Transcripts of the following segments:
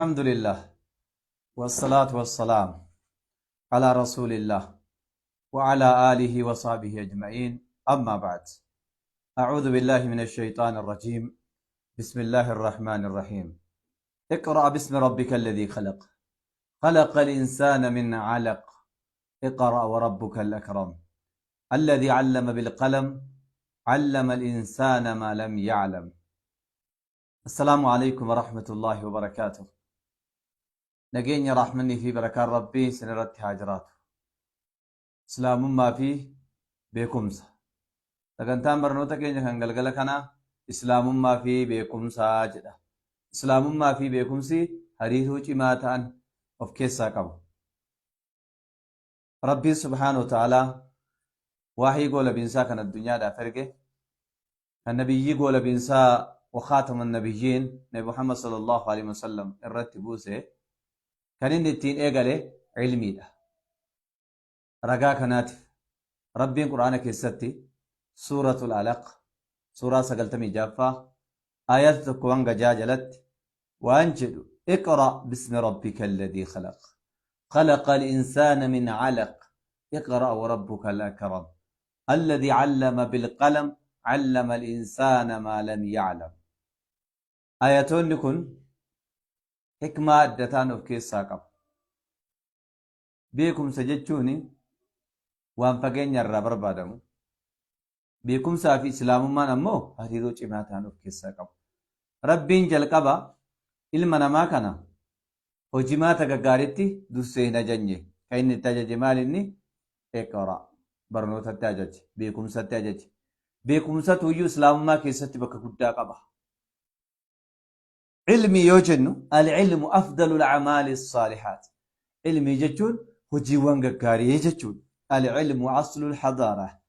الحمد لله والصلاة والسلام على رسول الله وعلى آله وصحبه أجمعين. أما بعد، أعوذ بالله من الشيطان الرجيم. بسم الله الرحمن الرحيم. اقرأ باسم ربك الذي خلق، خلق الإنسان من علق، اقرأ وربك الأكرم، الذي علم بالقلم، علم الإنسان ما لم يعلم. السلام عليكم ورحمة الله وبركاته. نجيني رحمني في بركات ربي سنرت هاجرات إسلام ما فيه بكمسة. لكن تام برنوتا كيني خنقل كنا إسلام ما فيه بكمسة جدا. إسلام ما فيه بكمسي هريثو جماعتان of كيسا كم. ربي سبحانه وتعالى وحي قول بإنسا كان الدنيا دا فرقه. النبي قول بإنسا وخاتم النبيين نبي محمد صلى الله عليه وسلم الرتبوسه كان التين إيقاله علمي ده رقا كانت ربي القرآن كيستي سورة العلق سورة سقلتمي جافة آيات تكوان جاجلت وأنجد اقرأ باسم ربك الذي خلق، خلق الإنسان من علق، اقرأ وربك الأكرم، الذي علم بالقلم، علم الإنسان ما لم يعلم. آياتون نكون حكمة أدتان of keessaa qaba. Beekumsa jechuun waan fageenya irraa barbaadamu. Beekumsaa fi islaamummaan ammoo hariiroo cimaa ta'an of keessaa qabu. Rabbiin jalqaba ilma namaa kana hojimaata gaggaariitti dursee hin ajajne. Kan inni itti ajaje maal inni? Iqra barnootatti ajaje, beekumsatti ajaje. Beekumsatu iyyuu islaamummaa keessatti bakka guddaa qaba. علمي يوجنو العلم أفضل الأعمال الصالحات. علمي جتون هجي وانقاري جتون. العلم أصل الحضارة.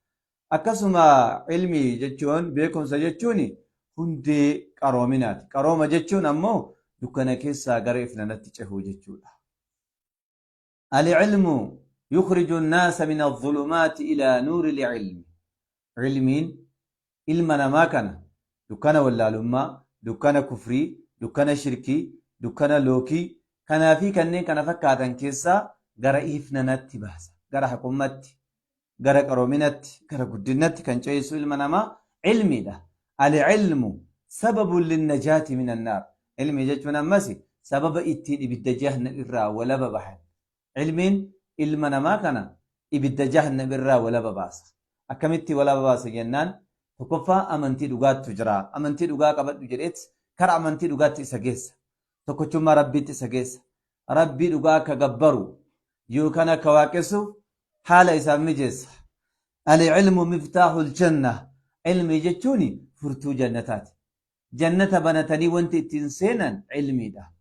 أكسما علمي جتون بيكم سجتوني هندي كرومينات كرومة جتون أمو دكنا كيسا قريف لنتجه جتون. العلم يخرج الناس من الظلمات إلى نور العلم. علمين علمنا ما كان دكنا ولا لما دكنا كفري دكنا شركي دكنا لوكي كان في كنين كان فكاتن كيسا غرا إفنا نتي باسا غرا حكومتي غرا كرومينتي غرا قدنتي كان جيسو المنما علمي ده. العلم سبب للنجاة من النار. علمي جت من المسي سبب إتين إبدجهن الرا ولا ببحن. علمين المنما كان إبدجهن الرا ولا بباس أكملتي ولا بباس جنان تكفى أمنتي دقات تجرا أمنتي دقات قبل تجريت كر أمنتي دقات تسجس تكتشم ربي تسجس ربي دقات كجبرو يوكنا كواكسو حالة يسمى جس. العلم مفتاح الجنة. علمي جتوني فرتو جنتات جنة بنتني وانت تنسينا علمي ده.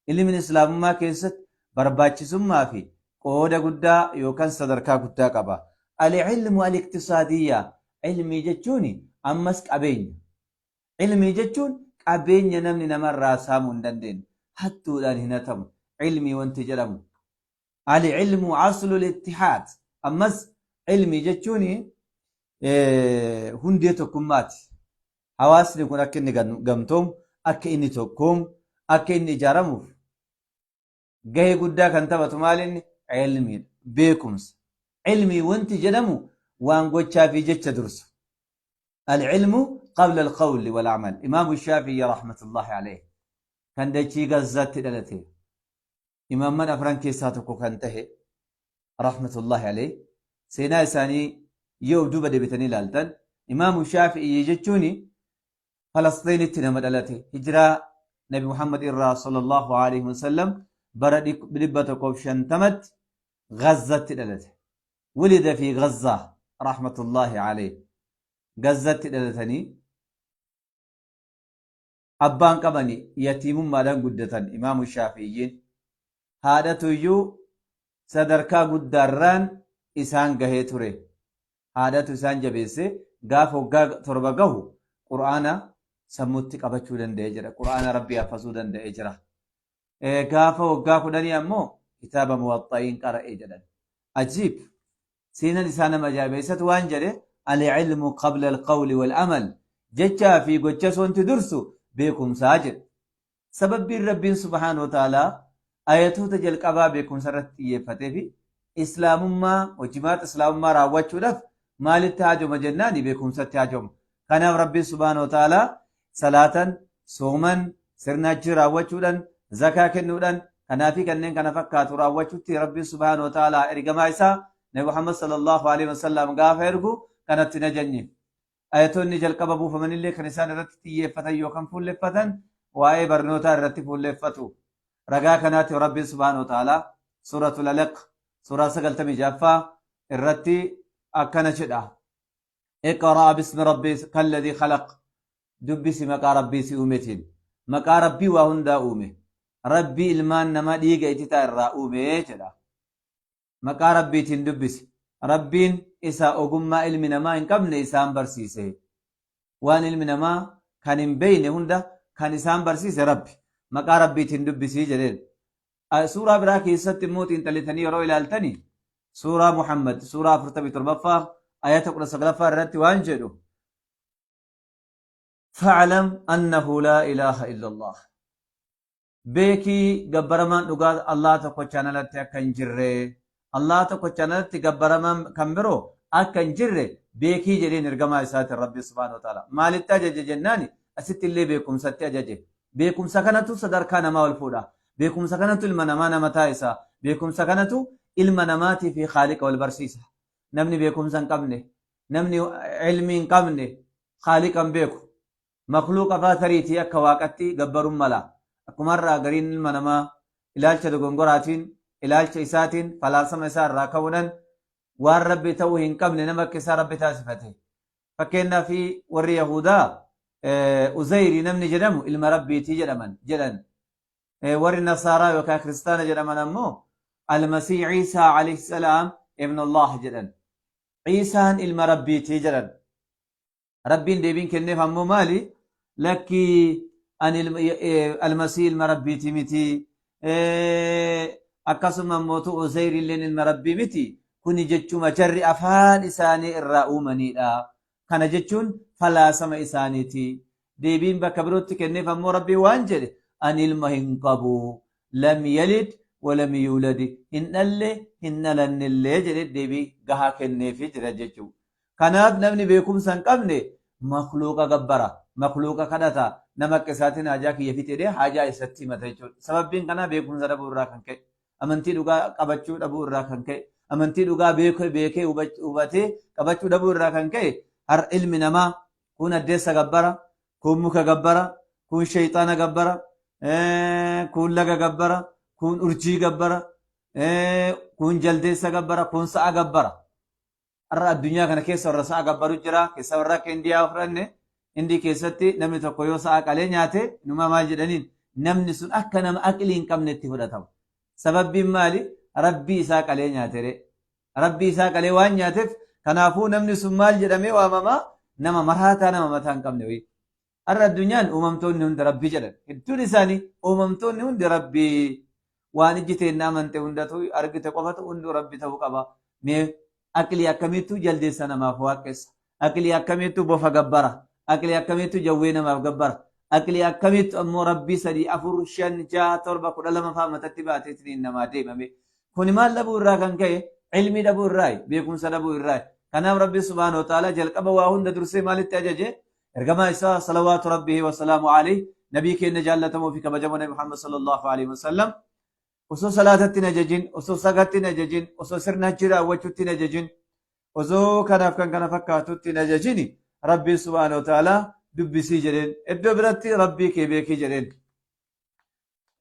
علم الإسلام ما كيست برباتش ثم في قودة قدّا يوكان صدركا قدّا قبا. العلم الاقتصادية. علمي جتوني أمسك أبين. علمي جتون أبين ينمني نمر راسامون دندين حتى الآن هنا تم علمي وانت جرمو. العلم عصل الاتحاد. أمس علمي جتوني هندية كمات حواسني كون أكني قمتم أكني توكم أكني جرموف جاي قدّا كان تبت مالين علمي بيكمس علمي وانت جرمو وانقوش شافي جتش درس. العلم قبل القول والعمل. إمام الشافعي رحمة الله عليه كان دجي غزات دلته إمام من أفرانكي ساتكو كانته رحمة الله عليه سينا ثاني يو دوبا دبتني لالتن. إمام الشافعي يجتوني فلسطين تنمى دلته هجرة نبي محمد صلى الله عليه وسلم بردك بلبتكو شنتمت غزة دلته ولد في غزة رحمة الله عليه. غزة دلتني أبان قبني يتيم مالان قدتن إمام الشافعيين هذا تيو صدركا قدران إسان قهي توري هذا تسان جبسي غاف وغا تربقه قرآن سموتي قبچو دنده جرا قرآن ربي أفسو دنده جرا غاف وغا قدني أمو كتاب موطئين قرأ جدن عجيب سينا لسان مجابيسة وانجره. العلم قبل القول والعمل جتشا في قجة سونت درسو بيكم ساجد سبب رب سبحانه وتعالى آياته تجل قبابكم سرت يفتي في إسلام ما وجماعة إسلام ما راوتشو لف مال التهاجم مجناني بكم ستهاجم كان رب سبحانه وتعالى صلاة صوما سرنا راوتشو لن زكاة كنودن كان في كنن كان فكات راوتشو تي رب سبحانه وتعالى إرجما إسا نبي محمد صلى الله عليه وسلم غافرغو كانت نجني آياتون نجل قبابو فمن اللي كنسان رتي يفتن يوكم فول لفتن واي برنوتا رتي فول لفتو رجا كانت رب سبحانه وتعالى سورة الألق سورة سقلتمي جافا الرتي أكنا شدا اقرأ باسم ربي كالذي خلق دبس مقا ربي سيومتين مقا ربي وهندا أومي ربي ilmaan nama dhiiga ititaa irraa uume jedha maqaa rabbiitiin dubbisi rabbiin isa ogummaa ilmi namaa hin qabne isaan barsiise waan ilmi namaa kan hin beeyne hunda kan isaan barsiise rabbi maqaa rabbiitiin dubbisii jedheen suuraa biraa keessatti immoo xiinxalitanii yeroo ilaaltanii suuraa muhammad suuraa 47ffaa ayata 19ffaa irratti waan jedhu fa'alam annahu laa ilaaha illa allah beekii gabbaramaan dhugaa Allah tokkochaan alatti akka hin jirre Allah tokkochaan alatti gabbaramaan kan biroo akka hin jirre beekii jedheen ergamaa isaatiin rabbi subhaanahu wa ta'ala maalitti ajaje jennaani asitti illee beekumsatti ajaje beekumsa kanatu sadarkaa namaa ol fuudha beekumsa kanatu ilma namaa nama taa'isa beekumsa kanatu ilma namaatii fi khaaliqa wal barsiisa namni beekumsa hin qabne namni ilmi hin qabne khaaliqa hin beeku makluuqa faatariitii akka waaqatti gabbaruun mala akkuma irraa gariin ilma namaa ilaalcha dogongoraatiin ilaalcha isaatiin falaasama isaa irraa ka'uudhaan waan rabbi ta'uu hin qabne nama akka isaa rabbi taasifate fakkeenyaa fi warri yahudaa uzayrii namni jedhamu ilma rabbiitii jedhan warri nasaaraa yookaan kiristaana jedhaman ammoo almasii ciisaa alayhi salaam ibnu allah jedhan ciisaan ilma rabbiitii jedhan rabbiin deebiin kenneef ammoo maali lakkii أن المسيح المربي متي أكسم موتو أزير لين المربي متي كوني جتشو مجر أفان إساني الرؤومني لا كان جتشون فلا سما إساني تي ديبين بكبروت كنف أمو ربي وانجل أن المهنقبو لم يلد ولم يولد إن اللي إن لن اللي جلد ديبي قها كنف جرجتشو كان نبني بيكم سنقبني مخلوق جبرة مخلوق كذا نمك ساتين حاجة كي يفتي حاجة إستي متى سبب بين كنا بيكون زرا بورا كنك أمنتي دوغا كبچو دبورا كنك أمنتي دوغا بيكه وبته كبچو دبورا كنك هر علم نما كون الدس جبرة كون مك جبرة كون شيطان جبرة كون لغا جبرة كون أرجي جبرة كون جلدس جبرة كون سا جبرة الدنيا كنا كيس ورسا جبرو جرا كيس ورا كنديا أفرنه عندي كيستي نمني تقويو ساق عليه نياته نما ما جدنين نمني سن أكنا ما أكلين كم نتفودا تام سبب بمالي ربي ساق عليه نياته ربي ساق عليه وان نياتف كنافو نمني سن مال جدمي وامما نما مرهاتا نما متان كم نوي الدنيا أممتون نهند ربي جدن الدنيا ثاني أممتون نهند ربي وان جتين نامن تهندتو أرجت قفتو هند ربي توقبا مي أكلي أكميتو جلدي سنة ما فواكس أكلي أكميتو بوفا جبرة أكلي أكميتو جوينا ما جبر أكلي أكميتو أمو ربي سدي أفر شن جا تربة كل لما فهم تتبعت تنين نما دي مبي كوني ما لبو الراكن كي علمي لبو الراي بيكون سلبو الراي كان ربي سبحانه وتعالى جل كبواهن درسي مال التجاجة إرجما إساء صلوات ربه وسلام عليه نبي كي نجالة في كبجمع محمد صلى الله عليه وسلم وسو صلاة تنججين وسو سقط تنججين وسو سرنا جرا وجو تنججين وسو كان فكاتو تنججيني ربي سبحانه وتعالى دبسي جرين ادو برتي ربي كي بيكي جرين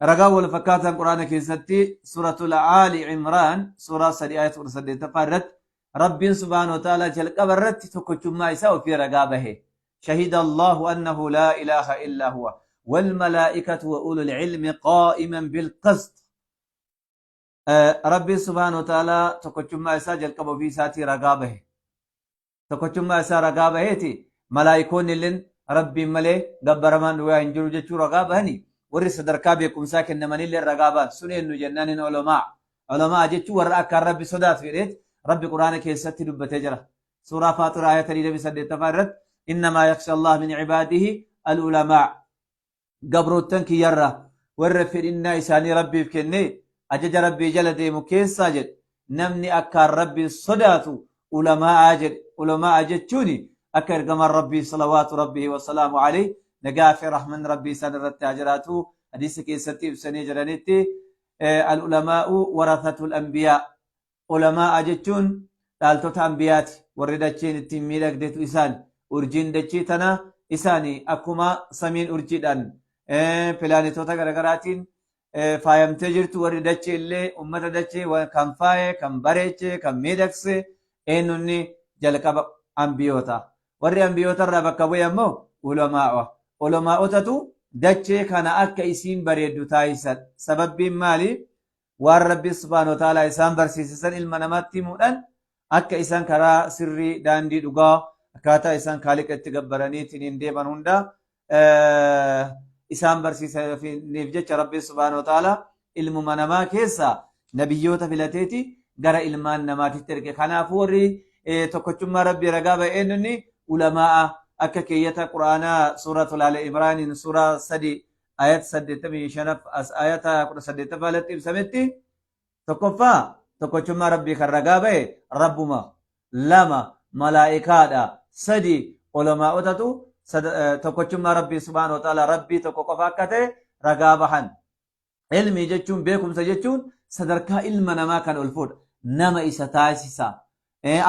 رقا والفكات القرآن كيستي سورة العال عمران سورة سري آية ورسدي تفرت ربي سبحانه وتعالى جل قبرت تكتم ما يساو في رقابه شهد الله أنه لا إله إلا هو والملائكة وأولو العلم قائما بالقسط ربي سبحانه وتعالى تكتم ما يسا جل قبر في ساتي رقابه تكتم إسا رقابهيتي ملايكون اللين ربي ملي قبرمان وينجرو جتشو رقابهني ورس دركابيكم ساكن نماني اللي رقابات سنين جنان علماء جتشو ورأك ربي صدات فيريت ربي قرآن كيستي دبت جرى سورة فاطر آية تريد بسد تفرد إنما يخشى الله من عباده العلماء قبروتن كي يرى ورفر إنا إساني ربي فكني أجج ربي جلدي مكيس ساجد نمني أكار ربي صداتو علماء أجد علماء أجدتوني أكر قمر ربي صلوات ربه وسلام عليه نقافي رحمن ربي سنر التاجراتو حديث كي ستيب سني جرانيتي العلماء ورثة الأنبياء علماء أجدتون دالتوت أنبيات وردتشين التميلك ديتو إسان أرجين دتشيتنا إساني أكما سمين أرجيدان بلانيتوتا غرغراتين faayamtee jirtu warri dachee illee ummata dachee kan faaye kan bareeche kan miidhagse eenyunni jalqaba ambiyoota warri ambiyoota irraa bakka bu'e ammoo ulamaa'o ulamaa'otatu dachee kana akka isiin bareeddu taayisan sababbiin maali waan rabbi subhaanahu wa ta'ala isaan barsiisisan ilma namaatti himuudhaan akka isaan karaa sirrii daandii dhugaa akkaataa isaan kaaliqa itti gabbaraniitiin hin deeman hunda isaan barsiisaniif jecha rabbi subhaanahu wa ta'ala ilmuma namaa keessa nabiyyoota filateeti gara ilmaan namaatitti erge kanaafuu warri tokkochummaa rabbii ragaa ba'een inni ulamaa akka keeyyata quraanaa suuratul aali imraaniin suuraa 3 ayat 85 ayata 18 alatti ibsametti tokkoffaa tokkochummaa rabbii kan ragaa ba'e rabbuma lama malaa'ikaadha sadi ulamaa'otatu tokkochummaa rabbii subhaanahu wa ta'ala rabbii tokko qofa akka ta'e ragaa bahan ilmii jechuun beekumsa jechuun sadarkaa ilma namaa kan ol fuudha nama isa taasisa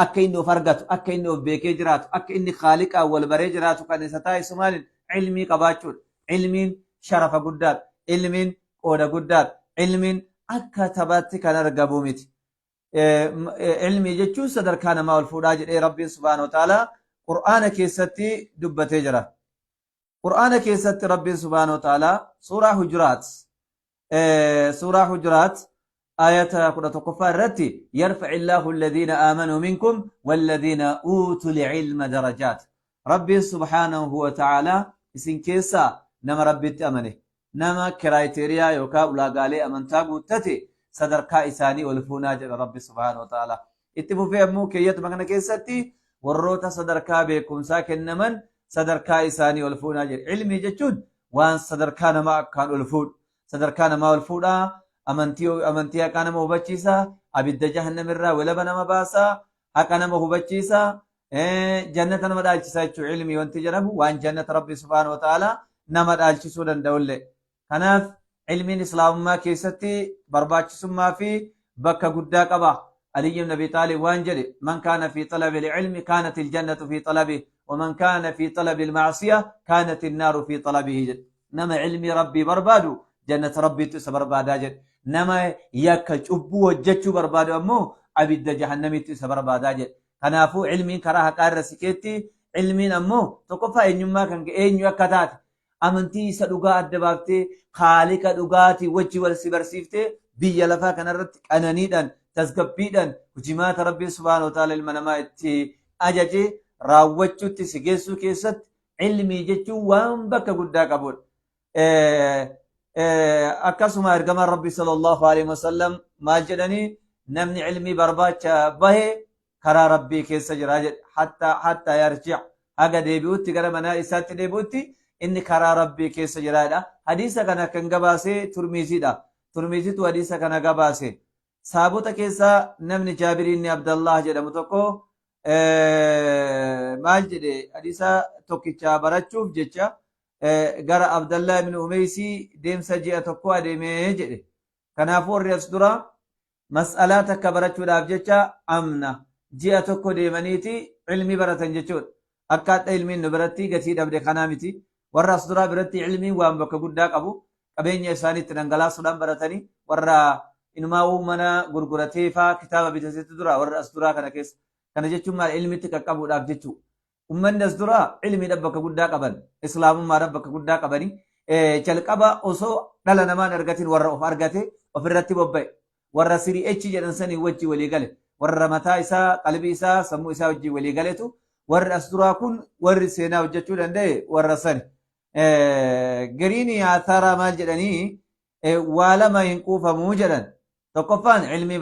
akka inni of argatu akka inni of beekee jiraatu akka inni khaaliqaan wal baree jiraatu kan isa taasisu maaliin ilmii qabaachuudha ilmiin sharafa guddaadha ilmiin qooda guddaadha ilmiin akka taphaatti kan argamu miti ilmii jechuun sadarkaa namaa ol fuudhaa jedhee rabbiin subhaanahu wa ta'ala qur'aana keessatti dubbatee jira qur'aana keessatti rabbiin subhaanahu wa ta'ala suuraa hujuraat آية قد تقفى الرتي يرفع الله الذين آمنوا منكم والذين أوتوا العلم درجات ربي سبحانه وتعالى اسم كيسا نما ربي تأمنه نما كرايتيريا يوكا ولاغالي أمنتا قوتتي صدر كائساني والفونا جل ربي سبحانه وتعالى اتفو في أمو كيت مغنى كيستي وروتا صدر كابيكم ساكن نمن صدر كائساني والفونا جل علمي جتشون وان صدر كان ما كان والفود صدر كان ما والفودا amantii akka nama hubachiisa abidda jahannamirraa walaba nama baasa akka nama hubachiisa jannata nama dhaalchisa jechuu ilmii wanti jedhamu waan jannata rabbi subhaanahu wa ta'ala nama dhaalchisuu danda'ullee kanaaf ilmiin islaamummaa keessatti barbaachisummaa fi bakka guddaa qaba علي بن ابي طالب وان جري من كان في طلب العلم كانت الجنة في طلبه ومن كان في طلب المعصية كانت النار في طلبه نما علمي ربي بربادو جنة ربي تسبر باداجر نما يكا چبو وجچو بربادو امو عبد جهنمي تسبر باداجر كنافو علمي كراها قار سكيتي علمي امو تقفا انيما كان اينيو اكتات امنتي سدوغا ادبابتي خالق دوغاتي وجي والسبرسيفتي بيا لفا كنرت قنانيدان تسغبيدان وجمات ربي سبحانه وتعالى المنما اتي اجاجي راوچوتي سيگيسو كيست علمي جچو وان بكا غدا قبول akkasuma ergamaan rabbi sallallahu alaihi wasallam maal jedhanii namni ilmii barbaacha bahe karaa rabbii keessa jira jedhe hatta yarji' haga deebi'utti gara mana isaatti deebi'utti inni karaa rabbii keessa jiraadha hadiisa kana kan gabaase turmiisiidha turmiisitu hadiisa kana gabaase saabota keessa namni jaabirii inni abdallah jedhamu tokko maal jedhe hadiisa tokkicha barachuuf jecha gara Abdallah ibn Umeysi deemsa ji'a tokko adeemee jedhe kanaafuu warri as dura mas'alaa takka barachuudhaaf jecha amna ji'a tokko deemaniiti ilmii baratan jechuudha akkaataa ilmiin nu biratti gatii dhabde kanaa miti warra as dura biratti ilmiin waan bakka guddaa qabu qabeenya isaaniitti dhangalaasuudhaan baratanii warra inumaa'uu mana gurguratee faa kitaaba bitateetu dura warra as duraa kana keessa kana jechuun maal ilmiitti qaqqabuudhaaf jechuudha ummanni as dura ilmiidhaan bakka guddaa qaban islaamummaadhaan bakka guddaa qabanii jalqaba osoo dhala namaan argatiin warra of argate ofirratti bobba'e warra siri'echi jedhan sanii wajji walii gale warra mataa isaa qalbii isaa sammuu isaa wajji walii galetu warri as duraa kun warri seenaa hojjechuu danda'e warra sani gariini haataaraa maal jedhanii waa lama hin quufamuu jedhan tokkoffaan ilmii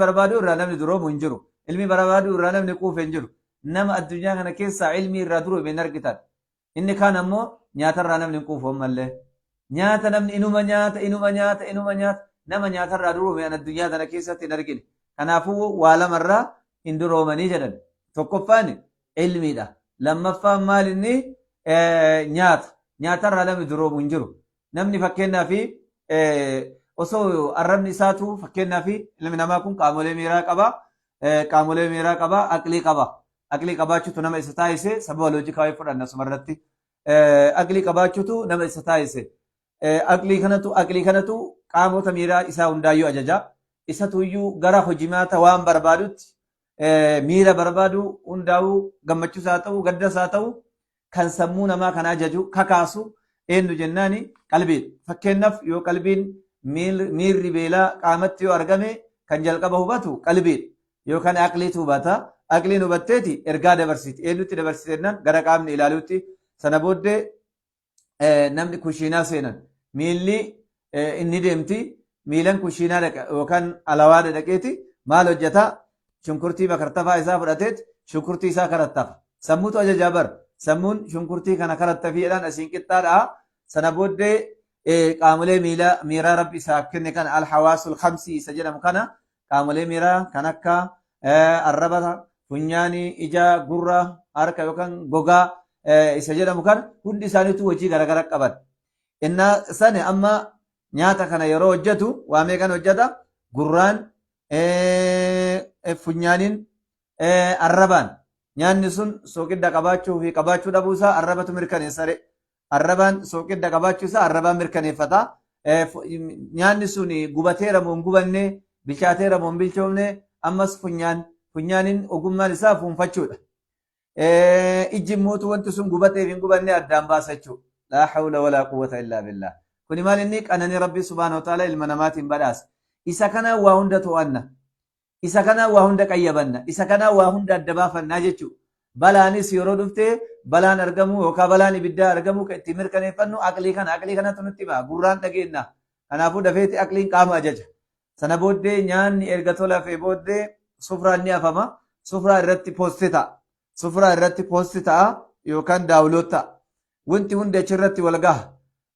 barbaadu irraa namni duroomu hin jiru ilmii barbaadu irraa namni quufe hin jiru nama addunyaa kana keessa ilmii irraa duroomu hin argitan inni kaan ammoo nyaatarraa namni hin quufu ammallee. Nyaata namni inuma nyaata nama nyaatarraa duroome an addunyaa tana keessatti hin argine. Kanaafuu waa lamarraa hin duroomanii jedhan. Tokkoffaan ilmiidha. Lammaffaan maal inni nyaata. Nyaatarraa namni duroomu hin jiru. Namni fakkeenyaaf osoo arrabni isaatu fakkeenyaaf ilmi namaa kun qaamolee miiraa qaba. Qaamolee miiraa qaba. Aqlii qaba. Aqlii qabaachuutu nama isa taasise sababa loojikaawii fudhanna asumarratti. Aqlii qabaachuutu nama isa taasise. Aqlii kanatu qaamota miiraa isaa hundaayyuu ajaja. Isatu iyyuu gara hojimaata waan barbaadutti miira barbaadu hundaa'uu gammachuus haa ta'u gaddas haa ta'u kan sammuu namaa kan ajaju kakaasu eenyu jennaani qalbiidha. Fakkeenyaaf yoo qalbiin miirri beelaa qaamatti yoo argame kan jalqaba hubatu qalbiidha. Yookaan aqliitu hubata. Aqliin hubatteeti ergaa dabarsiti. Eenyutti dabarsite jennaan gara qaamni ilaaluutti. Sana booddee namni kushiinaa seenan miilli inni deemti miilan kushiinaa yookaan alawaadha dhaqeeti maal hojjeta shunkurtii makartafaa isaa fudhateet shunkurtii isaa karattafa. Sammuutu ajajaa bar sammuun shunkurtii kana karattafiidhaan asiin qixxaadhaa. Sana booddee qaamolee miiraa rabbi isaa kenne kana alhawaasul khamsii isa jedhamu kana qaamolee miiraa kan akka arraba funyaanii ija gurra harka yookaan gogaa isa jedhamu kan hundi isaaniitu hojii garaagara qaban. Innaa sani amma nyaata kana yeroo hojjetu waa meeqan hojjeta gurraan funyaaniin arrabaan nyaanni sun sooqidda qabaachuu fi qabaachuu dhabuusaa arrabatu mirkaneessa. Arrabaan sooqidda qabaachuusaa arrabaan mirkaneeffata. Nyaanni sun gubateera moo hin gubanne bilchaateera moo hin bilchoomne ammas funyaaniin ogummaan isaa fuunfachuudha. Ijji mootu wanti sun gubateef hin gubanne addaan baasa jechuudha. Laa hawla walaa quwwata illaa billah. Kuni maal inni qananii rabbi subhaanahu wa ta'ala ilma namaatiin badhaasa. Isa kana waa hunda to'anna. Isa kana waa hunda qayyabanna. Isa kana waa hunda adda baafannaa jechuudha. Balaanis yeroo dhuftee balaan argamu yookaan balaan ibiddaa argamu kan itti mirkaneeffannu aqlii kanatu nutti hima. Gurraan dhageenna. Kanaafuu dafeeti aqliin qaama ajaja. Sana booddee nyaanni erga tolafee booddee sufraan ni afama. Sufraa irratti poosti ta'a. Sufraa irratti poosti ta'a yookaan daawuloot ta'a. Wanti hundi achirratti wal gaha.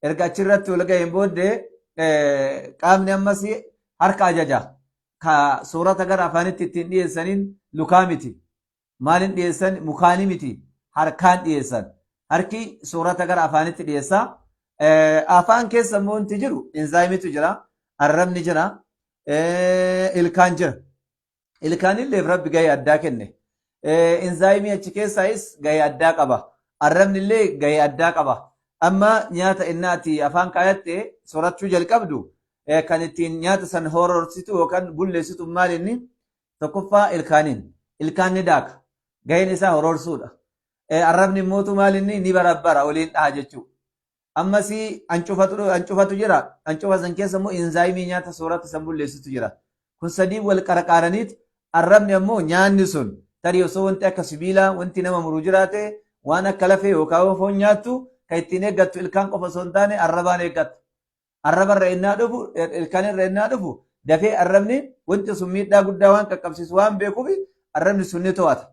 Erga achirratti wal gaheen booddee qaamni ammas harka ajaja. Ka soorata gara afaanitti ittiin dhiyeessaniin lukaa miti. Maalin dhiyeessan mukaanii miti. Harkaan dhiyeessan. Harki soorata gara afaanitti dhiyeessa. Afaan keessa immoo wanti jiru inzaayimitu jira. Arrabni jira. Ilkaan jira. Ilkaanillee rabbi gahee addaa kenne. Inzaayimii achi keessaayis gahee addaa qaba. Arrabni illee gahee addaa qaba. Amma nyaata innaati afaan kaayatte soorachuu jalqabdu kan ittiin nyaata san hororsitu yookaan bulleessitu maal inni tokkoffaa ilkaaniin. Ilkaan ni daaka. Gaheen isaa hororsuudha. Arrabni immootu maal inni ni barabbara waliin dhaha jechuudha. Ammas ancufatu jira. Ancufa san keessa immoo inzaayimii nyaata soorata san bulleessitu jira. Kun sadii wal qarqaaraniit arrabni ammoo nyaanni sun tarii osoo wanti akka sibiilaa wanti nama muru jiraate waan akka lafee yookaan foon nyaattu kan ittiin eeggattu ilkaan qofa osoo hin taane arrabaan eeggatta. Arrabarra innaa dhufu ilkaanirra innaa dhufu dafee arrabni wanti sun miidhaa guddaa waan qaqqabsiisu waan beekuuf arrabni sun ni to'ata.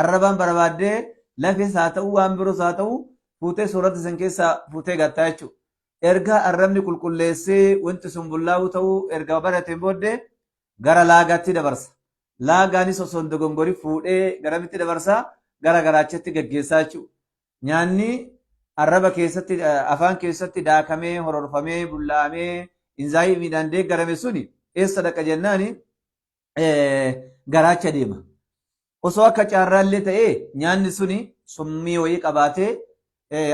Arrabaan barbaaddee lafees haa ta'u waan biroos haa ta'u fuutee soorata san keessaa fuutee gattaa jechuudha. Erga arrabni qulqulleessee wanti sun bullaa'uu ta'uu erga barateen booddee gara laagaatti dabarsa. Laagaanis osoo hin dogongori fuudhee garamitti dabarsa gara garaachatti gaggeessaa jechuudha. Nyaanni arraba keessatti afaan keessatti daakamee hororfamee bullaa'amee inzaayimiidhaan deeggarame suni eessa dhaqa jennaani garaacha deema. Osoo akka caarraallee ta'ee nyaanni suni summii wayii qabaatee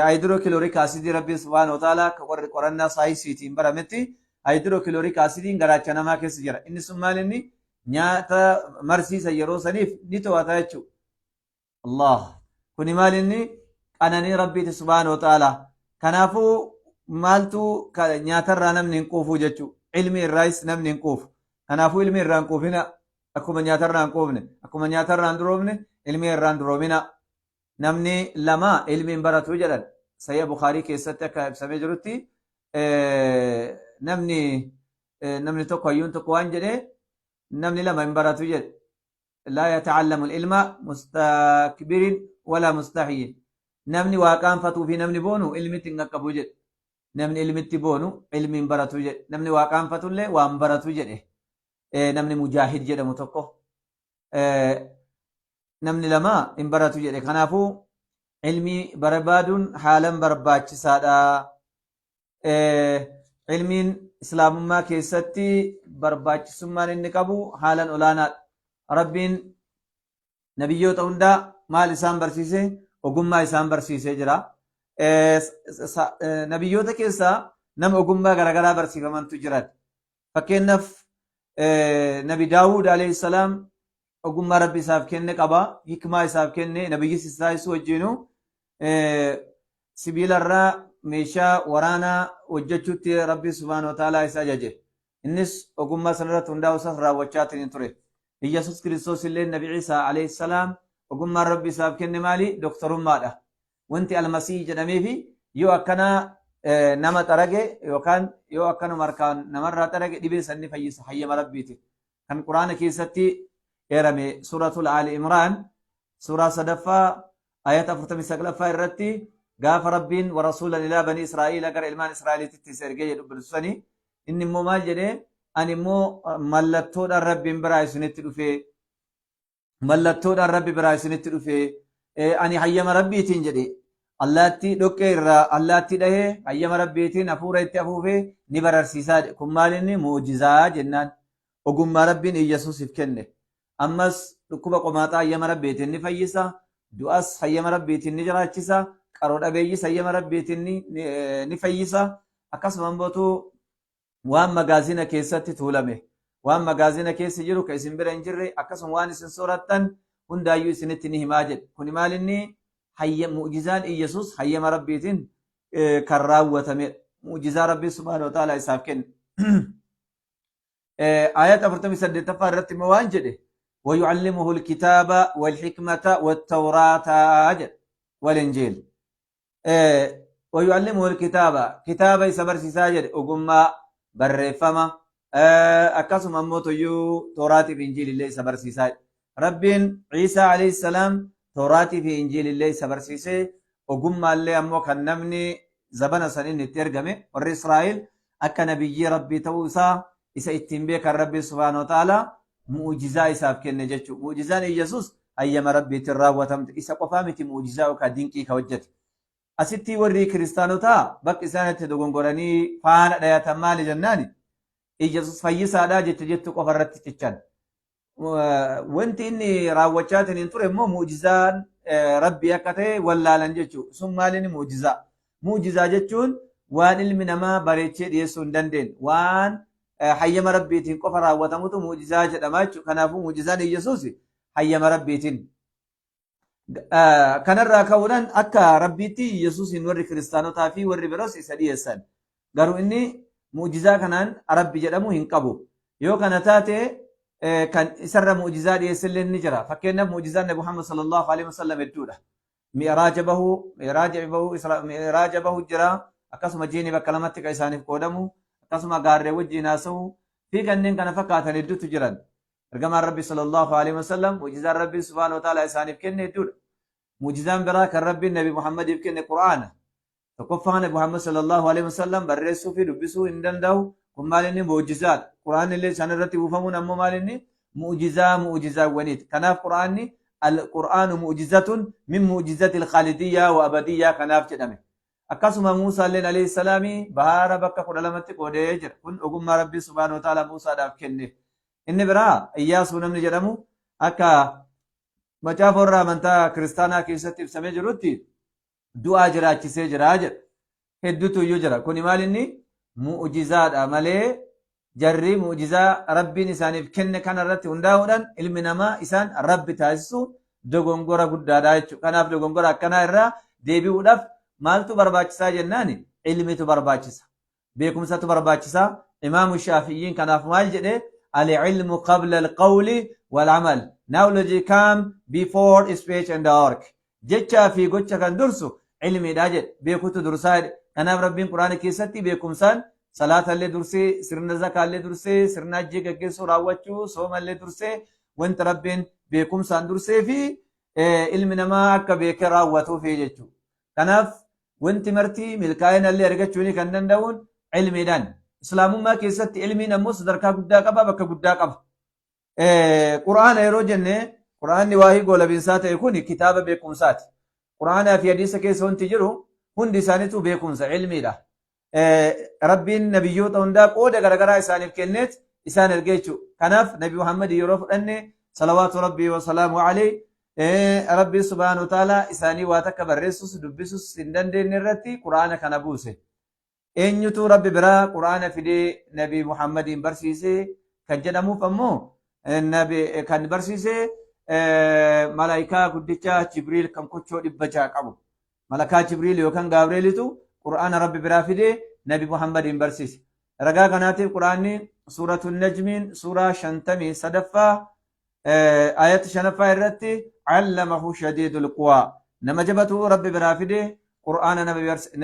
haayidrookiiloorik aasidii rabbii subhaanahu wa ta'aalaa akka warri qorannaa saayinsiitiin barametti haayidrookiiloorik aasidiin garaacha namaa keessa jira. Inni sun maal inni nyaata marsiisa yeroo saniif ni to'ata jechuudha. Allah kuni maal inni qananii rabbiiti subhaanahu wa ta'aalaa. Kanaafuu maaltu nyaatarraa namni hin quufu jechuudha. Ilmi irraayis namni hin quufu. Kanaafuu ilmi irraa hin quufina. Akkuma nyaatarraa hin quufne akkuma nyaatarraa hin duroomne ilmi irraa hin duroomina. Namni lama ilmi hin baratu jedhan Sahih Bukhaarii keessatti akka ibsamee jirutti namni tokko hayyuun tokko waan jedhee namni lama hin baratu jedhe laa yata'allamu ilma mustakbirin wala mustahiyyin namni waaqaanfatuu fi namni boonu ilmitti hin qaqqabu jedhe. Namni ilmitti boonu ilmiin baratu jedhe. Namni waaqaanfatullee waan baratu jedhe. Namni mujaahid jedhamu tokko namni lama hin baratu jedhe. Kanaafuu ilmii barbaaduun haalan barbaachisaadha. Ilmiin islaamummaa keessatti barbaachisummaan inni qabu haalan olaanaadha. Rabbiin nabiyyoota hundaa maal isaan barsiise? Ogummaa isaan barsiisee jira. Nabiyyoota keessaa nama ogummaa garaagaraa barsiifamantu jiran. Fakkeenyaaf nabi Daawud alayhi salaam ogummaa rabbi isaaf kenne qaba. Hikmaa isaaf kenne nabiyyi isaa isu wajjinu sibiilarraa meeshaa waraanaa hojjechuutti rabbi subhaanahu wa ta'aalaa isa ajaje. Innis ogummaa sanarratti hundaa'u isaas raawwachaatiin ture. Iyyasuus Kiristoos illee nabi Isaa alayhi salaam ogummaan rabbi isaaf kenne maali? Doktorummaadha. Wanti almasii jedhamee fi yoo akkana nama xarage yookaan yoo akkanuma harkaan namarraa xarage dhibee sanni fayyisa hayyama rabbiiti. Kan quraana keessatti eerame suuratul Aali Imraan suuraa sadaffaa ayata 49 irratti gaafa rabbiin wa rasuulan ilaa banii Israa'iil gara ilmaan Israa'iilitti ergee jedhu bilsanii inni immoo maal jedhee ani immoo mallattoodhaan rabbiin biraa isinitti dhufee mallattoodhaan rabbi biraa isinitti dhufee ani hayyama rabbiitiin jedhe allaattii dhoqqee irraa allaattii dhahee hayyama rabbiitiin hafuura itti afuufee ni bararsiisaa kun maalinni muujizaa jennaan ogummaa rabbiin Iyyasuusiif kenne ammas dhukkuba qomaaxaa hayyama rabbiitiin ni fayyisa du'as hayyama rabbiitiin ni jiraachisa qaroo dhabeeyyis hayyama rabbiitiin ni fayyisa akkasuma immoo waan magaazina keessatti tuulame waan magaazina keessa jiru ka isin bira hin jirre akkasuma waan isin soorattan hundaayyuu isinitti ni himaa jedhe kun maalinni mu'jizaan Iyyasuus hayyama rabbiitiin kan raawwatame mu'jizaa rabbii subhaanahu wa ta'aalaa isaaf kenne ayat 48 irratti immoo waan jedhe ويعلمه الكتاب والحكمة والتوراة والإنجيل ويعلمه الكتاب كتاب يسبر ساجد أقوم برفما أكاسم أموتو يو توراة في إنجيل الله سبر ساجد رب عيسى عليه السلام توراة في إنجيل الله سبر ساجد أقوم الله أمو كان نمني زبنا سنين الترجمة ور إسرائيل أكا نبي ربي توسا إسا اتنبيك الرب سبحانه وتعالى معجزة إساف كن جتشو معجزة يسوس أيام ربي ترى وتمت إسا قفامتي معجزة وكدينكي كوجت أستي وري كريستانو تا بق إسانة تدوغن قراني فانا دايا تمالي جناني يسوس فيسا دا جت جت قفرت تتشان وانت إني راوچات ننطر مو معجزة ربي أكته ولا لنجتشو ثم مالني معجزة جتشون وان المنما بريتشي ديسون دندين وان hayyama rabbiitiin qofa raawwatamutu muujizaa jedhama jechuudha. Kanaafuu muujizaan Iyyasuus hayyama rabbiitiin. Kanarraa ka'uudhaan akka rabbiitti Iyyasuusin warri kiristaanotaa fi warri biroos isa dhiyeessan. Garuu inni muujizaa kanaan rabbi jedhamu hin qabu. Yoo kana taate kan isarra muujizaa dhiyeessillee ni jira. Fakkeenyaaf muujizaan Nabi Muhammad sallallahu alaihi wasallam hedduudha. Mi'raaja bahu jira. Akkasuma jiini bakka lamatti kan isaaniif qoodamu. akkasuma gaarree wajjin haasa'u fi kanneen kana fakkaatan hedduutu jiran. Ergamaan Rabbi sallallahu alaihi wasallam muujizaan Rabbi subhaanahu wa ta'ala isaaniif kenne hedduudha. Muujizaan biraa kan Rabbiin Nabi Muhammadiif kenne Qur'aana. Tokkoffaa Nabi Muhammad sallallahu alaihi wasallam barreessuu fi dubbisuu hin danda'u. Kun maalinni muujizaadha. Qur'aanni illee isaan irratti buufamuun ammoo maalinni muujizaawwaniiti. Kanaaf Qur'aanni al-Qur'aanu muujizatun min muujizatil khaalidiyyaa wa abadiyyaa kanaaf jedhame. akkasuma Muusaa illee alayhi salaami bahaara bakka 12tti qoodee jira kun ogummaa rabbii subhaanahu wa ta'ala Muusaadhaaf kenne inni biraa Iyyaasuu namni jedhamu akka macaafa warra amantaa kiristaanaa keessatti ibsamee jirutti du'aa jiraachisee jira jedha hedduutu iyyuu jira kun maal inni mu'jizaadha malee jarri mu'jizaa rabbiin isaaniif kenne kanarratti hundaa'uudhaan ilmi namaa isaan rabbi taasisu dogongora guddaadha jechuudha kanaaf dogongora akkanaa irraa deebi'uudhaaf maaltu barbaachisaa jennaani ilmitu barbaachisa beekumsatu barbaachisa imaamu shaafi'iin kanaaf maal jedhe al-ilmu qabla al-qawli wal-amal knowledge come before speech and work jechaa fi gocha kan dursu ilmiidha jedhe beekutu dursaa jedhe kanaaf rabbiin quraana keessatti beekumsaan salaatallee dursee sirna zakaallee dursee sirna hajjii gaggeessuu raawwachuu soomallee dursee wanti rabbiin beekumsaan dursee fi ilmi namaa akka beekee raawwatuuf jechuudha kanaaf wanti martii milkaa'ina illee argachuuni kan danda'uun ilmiidhaan islaamummaa keessatti ilmiin ammoo sadarkaa guddaa qaba bakka guddaa qaba qur'aana yeroo jenne qur'aanni waahii goolabinsaa ta'e kun kitaaba beekumsaati qur'aanaa fi hadiisa keessa wanti jiru hundi isaaniitu beekumsa ilmiidha rabbiin nabiyyoota hundaa qooda garagaraa isaaniif kenneet isaan erge jechuudha kanaaf nabi muhammad yeroo fudhanne salawaatu rabbii wa salaamu alayhi rabbi subhanahu wa ta'ala isaanii waa takka barreessus dubbisus hin dandeenye irratti qur'aana kana buuse eenyutu rabbi biraa qur'aana fidee nabi muhammadiin barsiise kan jedhamuuf ammoo nabi kan barsiise malaayikaa guddicha jibriil kan kochoo 600 qabu malakaa jibriil yookaan gaabreelitu qur'aana rabbi biraa fidee nabi muhammadiin barsiise ragaa kanaatiif qur'aanni suuratul najmiin suuraa 53ffaa آيات شنفة الرتي علمه شديد القوى نما جبته ربي برافده قرآن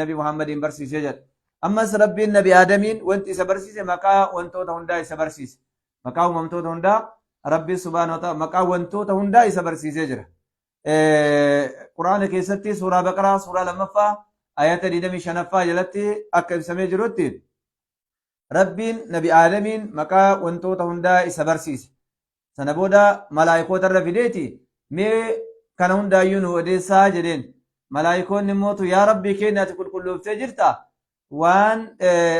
نبي محمد برسي سجد أما ربي النبي آدمين وانت سبرسيس مكا وانتو تهندا سبرسيس مكا وممتو تهندا ربي سبحانه وتعالى مكا وانتو تهندا سبرسيس سجد قرآن كيستي سورة بقرة سورة لمفا آيات ديدمي شنفة جلتي أكد سمي جروتي ربي نبي آدمين مكا وانتو تهندا سبرسيس sana booda malaayikoota irra fideeti mee kana hundaayyuu nu odeessaa jedheen malaayikoonni immootu yaa rabbii keenya ati qulqullooftee jirta waan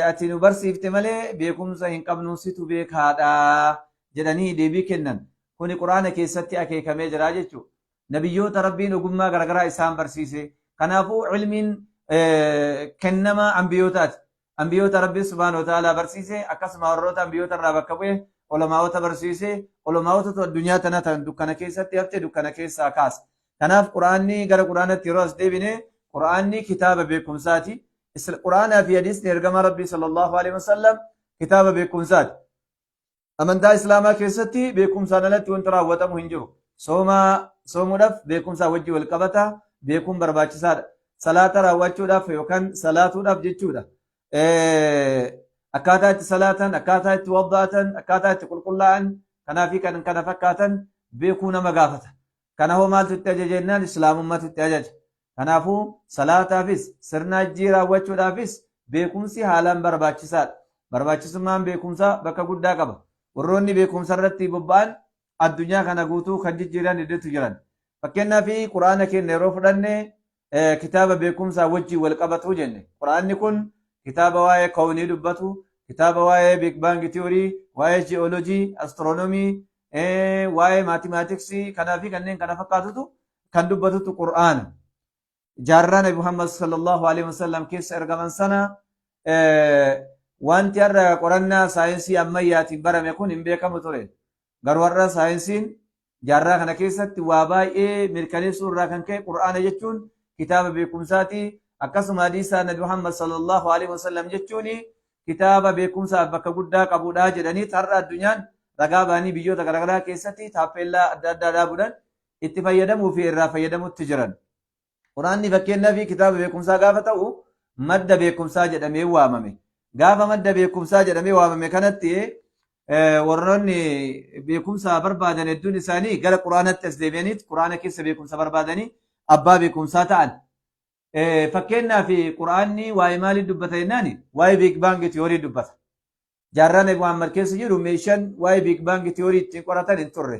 ati nu barsiifte malee beekumsa hin qabnu situ beekaadha jedhanii deebii kennan kuni quraana keessatti akeekamee jira jechuudha nabiyyoota rabbiin ogummaa garagaraa isaan barsiise kanaafuu ilmiin kennama ambiyootaati ambiyoota rabbii subhaanahu wa ta'aalaa barsiise akkasuma warroota ambiyoota irraa bakka bu'e ulamaa'ota barsiise ulamaa'ota addunyaa tana tan dukkana keessatti hafte dukkana keessaa kaasa kanaaf quraanni gara quraanatti yeroo as deebine quraanni kitaaba beekumsaati quraanaa fi hadiisni ergama rabbii sallallahu alaihi wasallam kitaaba beekumsaati amantaa islaamaa keessatti beekumsaan alatti wanti raawwatamu hin jiru soomuudhaaf beekumsaa wajji wal qabata beekuun barbaachisaadha salaata raawwachuudhaaf yookaan salaatuudhaaf jechuudha akkaataa itti salaatan akkaataa itti wadda'atan akkaataa itti qulqullaa'an kanaa fi kan kana fakkaatan beekuu nama gaafata kana hoo maaltu itti ajaja jennaan islaamummaatu itti ajaja kanaafuu salaataafis sirna hajjii raawwachuudhaafis beekumsi haalaan barbaachisaadha barbaachisummaan beekumsaa bakka guddaa qaba warroonni beekumsa irratti bobba'an addunyaa kana guutuu kan jijjiiran hedduutu jiran fakkeenyaaf quraana keenya yeroo fudhanne kitaaba beekumsaa wajjii wal qabatu jenne quraanni kun kitaaba waa'ee kawnii dubbatu kitaaba waa'ee big bang theory waa'ee geology astronomy waa'ee mathematics kanaa fi kanneen kana fakkaatutu kan dubbatutu qur'aana jaarraa nabi muhammad sallallahu alaihi wasallam keessa ergaman sana wanti har'a qorannaa saayinsii ammayyaatiin barame kun hin beekamu ture garuu har'a saayinsiin jaarraa kana keessatti waa baay'ee mirkaneessuu irraa kan ka'e qur'aana jechuun kitaaba beekumsaati akkasuma hadiisa nabi muhammad sallallahu alaihi wasallam jechuun kitaaba beekumsaaf bakka guddaa qabudha jedhanii har'a addunyaan ragaa baanii biyyoota garaagaraa keessatti taappeellaa adda addaa dhaabuudhaan itti fayyadamuu fi irraa fayyadamutti jiran. Quraanni fakkeenyaaf kitaaba beekumsaa gaafa ta'u madda beekumsaa jedhamee waamame. Gaafa madda beekumsaa jedhamee waamame kanatti warroonni beekumsa barbaadan hedduun isaanii gara quraanatti as deebi'aniit quraana keessa beekumsa barbaadanii abbaa beekumsaa ta'an. Fakkeenyaaf quraanni waa'ee maalii dubbata jennaan waa'ee biig baangii tiyoorii dubbata. Jaarraa nabi Muhammad keessa jiru meeshaan waa'ee biig baangii tiyoorii ittiin qoratan hin turre.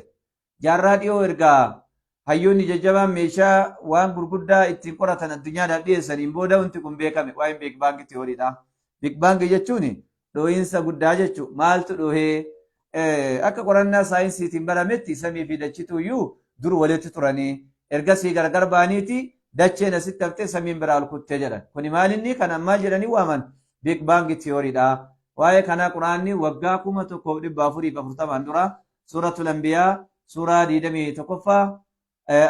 Jaarraa dhiyoo ergaa hayyoonni jajjabaan meeshaa waan gurguddaa ittiin qoratan addunyaadhaaf dhiyeessaniin booda wanti kun beekame waa'ee biig baangii tiyooriidha. Biig baangii jechuun dhoohinsa guddaa jechuudha. Maaltu dhoohee akka qorannaa saayinsiitiin barametti samii fi dachiitu iyyuu dur walitti turanii ergasii gargar ba'aniiti dacheen asitti haftee samiin biraa ol kuttee jedhan. Kuni maalinni kan ammaa jedhanii waaman biig baangii tiyooriidha. Waa'ee kanaa quraanni waggaa 1440 dura suuratul anbiyaa suuraa 21ffaa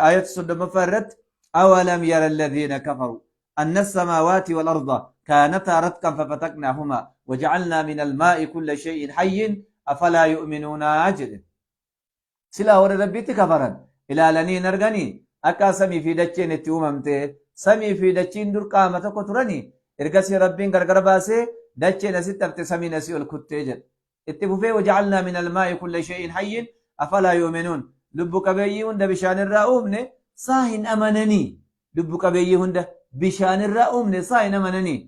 ayat 30ffaa irratti awalam yara alladhiina kafaru anna as-samaawaati wal arda kaanataa ratqan fafataqnaahuma waja'alnaa min almaa'i kulla shay'in hayyin afalaa yu'minuuna jedhe silaa warra rabbitti kafaran ilaalanii hin arganii akka samii fi dacheen itti uumamte samii fi dachiin dur qaama tokko turanii ergasii rabbiin gargar baasee dacheen asitti hafte samiin asii ol kuttee jedhe itti fufee waja'alnaa min almaa'i kulla shay'in hayyin afalaa yu'minuun lubbu qabeeyyii hunda bishaan irraa uumne saa hin amananii lubbu qabeeyyii hunda bishaan irraa uumne saa hin amananii.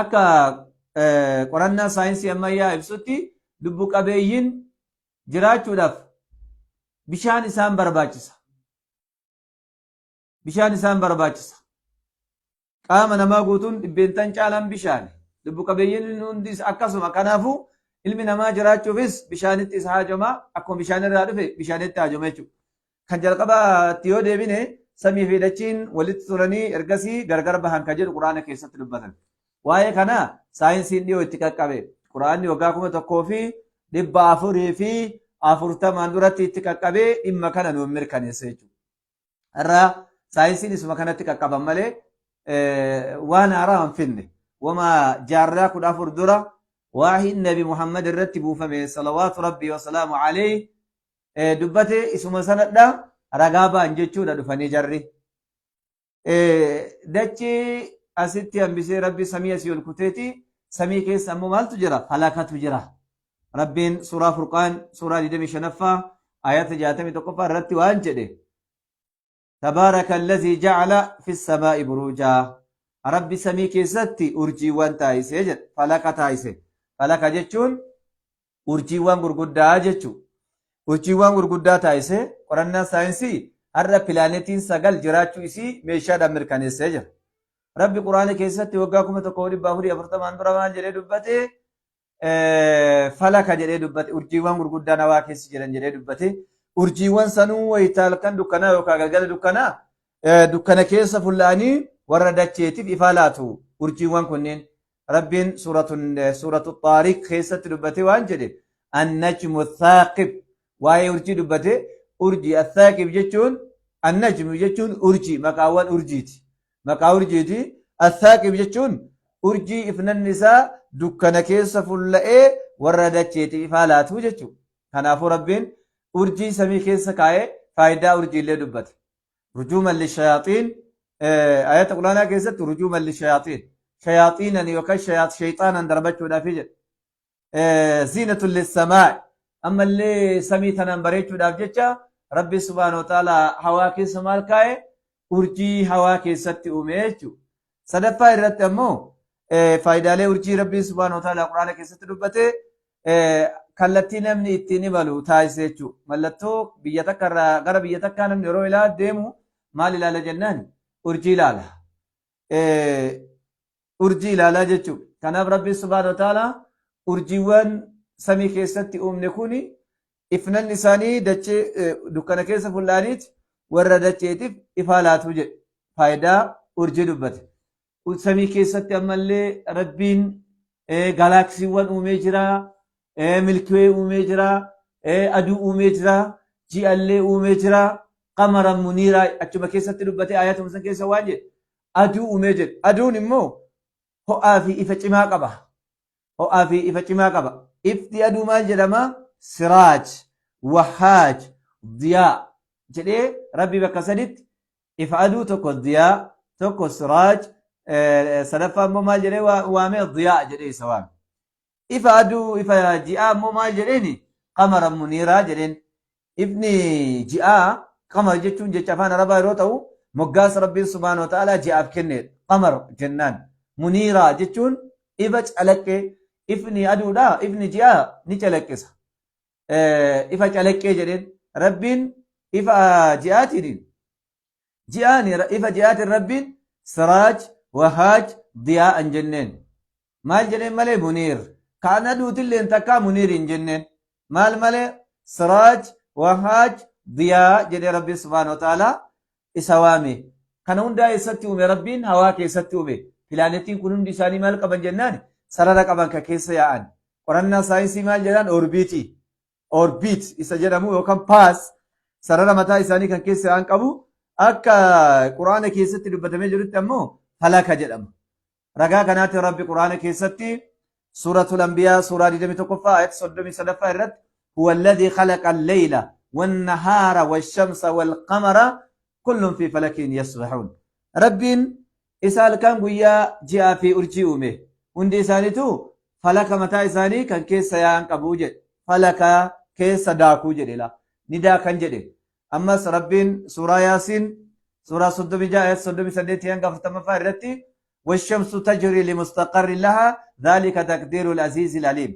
Akka qorannaa saayinsii ammayyaa ibsutti lubbu qabeeyyiin jiraachuudhaaf bishaan isaan barbaachisa. Bishaan isaan barbaachisa. Qaama namaa guutuun dhibbeentaan caalaan bishaan. Lubbu qabeeyyiin hundis akkasuma. Kanaafuu ilmi namaa jiraachuufis bishaanitti isa haajamaa. Akkuma bishaan irraa dhufe bishaanitti haajama jechuudha. Kan jalqabaatti yoo deebine samii fi dachiin walitti turanii ergasii gargar bahan kan jedhu quraana keessatti dubbatan. Waa'ee kana saayinsiin dhiyoo itti qaqqabe. Quraanni waggaa 1440 duratti itti qaqqabee dhimma kana nuuf mirkaneessa jechuudha. Irraa saayinsiin isuma kanatti qaqqaban malee waan haaraa hin finne. Wama jaarraa 14 dura waahiin nabi Muhammad irratti buufame salawaatu rabbii wasalaamu alayhi dubbate isuma sanadha ragaa ba'an jechuudha dhufanii jarri. Dachii asitti hambisee rabbi samii asii ol kuteeti samii keessa ammoo maaltu jira? Halakatu jira. Rabbiin suuraa Furqaan suuraa 25ffaa ayata 61ffaa irratti waan jedhe تبارك الذي جعل في السماء بروجا ربي سمي كيستي أرجيوان تايسي جد فلك تايسي فلك جتشون أرجيوان غرغدا جتشو أرجيوان غرغدا تايسي قرنا ساينسي الرب بلانتين سقل جراتشو إسي ميشا دمر كانيسي جد ربي قرآن كيستي وقاكم تقولي باهوري أفرطمان برمان جري دبتي فلك جري دبتي أرجيوان غرغدا نواكيسي جرن جري دبتي urjiiwwan sanuu wayitaal kan dukkanaa yookaan galgala dukkanaa dukkana keessa fullaanii warra dacheetiif ifaa laatu urjiiwwan kunneen rabbiin suuratu xaariq keessatti dubbate waan jedhe annajmu thaaqib waa'ee urjii dubbate urjii athaaqib jechuun annajmu jechuun urjii maqaawwan urjiiti maqaa urjiiti athaaqib jechuun urjii ifnan isaa dukkana keessa fulla'ee warra dacheetiif ifaa laatu jechuudha kanaafuu rabbiin urjii samii keessa kaa'ee faayidaa urjiillee dubbate. Rujuuman lishayaaxiin ayata quraanaa keessatti rujuuman lishayaaxiin shayaaxiinan yookaan shayxaanan darbachuudhaaf jedhe. Ziinatun lissamaa ammallee samii tanaan bareechuudhaaf jecha rabbi subhaanahu wa ta'ala hawaa keessa maal kaa'e urjii hawaa keessatti uume jechuudha. Sadaffaa irratti ammoo faayidaalee urjii rabbi subhaanahu wa ta'ala quraana keessatti dubbate kallattii namni ittiin imalu taasise jechuudha. Mallattoo biyya takka irraa gara biyya takkaa namni yeroo ilaa deemu maal ilaala jennaan urjii ilaala. Urjii ilaalaa jechuudha. Kanaaf rabbi subhaanahu wa ta'ala urjiiwwan samii keessatti uumne kuni ifnan isaanii dachee dukkana keessa fullaaniiti warra dacheetiif ifaa laatu jedhe. Faayidaa urjii dubbate. Samii keessatti ammallee rabbiin galaaksiiwwan uumee jira. milkiwee uumee jira, aduu uumee jira, ji'allee uumee jira, qamaran muniiraa achuma keessatti dubbate ayatuma san keessa waan jedhe aduu uumee jedhe. Aduun immoo ho'aa fi ifa cimaa qaba. Ho'aa fi ifa cimaa qaba. Ifti aduu maal jedhama? Siraaj, wahaaj, diyaa jedhee rabbi bakka saditti ifa aduu tokko diyaa tokko siraaj sadaffaa immoo maal jedhee waamee diyaa jedhee isa waame. Ifa aduu ifa ji'aa immoo maal jedheeni qamara muniiraa jedheen. Ifni ji'aa qamar jechuun jecha afaan arabaa yeroo ta'u moggaas rabbiin subhaanahu wa ta'ala ji'aaf kennedha. Qamar jennaan muniiraa jechuun ifa calaqqee ifni aduudha ifni ji'aa ni calaqqisa. Ifa calaqqee jedheen rabbiin ifa ji'aatiin ji'aan ifa ji'aatiin rabbiin siraaj wahaaj diyaa an jenneen maal jedheen malee muniir. Kaan aduutillee takkaa muniir hin jenneen maal malee siraaj wahaaj diyaa jedhee rabbi subhaanahu wa ta'ala isa waame. Kana hundaa eessatti uume rabbiin hawaa keessatti uume. Pilaanetiin kun hundi isaanii maal qaban jennaan sarara qaban ka keessa yaa'an. Qorannaa saayinsii maal jedhaan orbiitii. Orbiit isa jedhamu yookaan paas sarara mataa isaanii kan keessa yaa'an qabu akka quraana keessatti dubbatamee jirutti ammoo falaka jedhama. Ragaa kanaatti rabbi quraana keessatti سورة الأنبياء سورة 21 آية 33 الرد هو الذي خلق الليل والنهار والشمس والقمر كل في فلك يسبحون رب إسال كان قويا جاء في أرجي أمه وندي سانيتو فلك متى إساني كان كيس سيان قبوجد فلك كيس داكو جدلا ندا كان جدل أما رب سورة ياسين سورة صدومي جاء صدومي سديتي أنقف تمفارتي والشمس تجري لمستقر لها ذلك تقدير العزيز العليم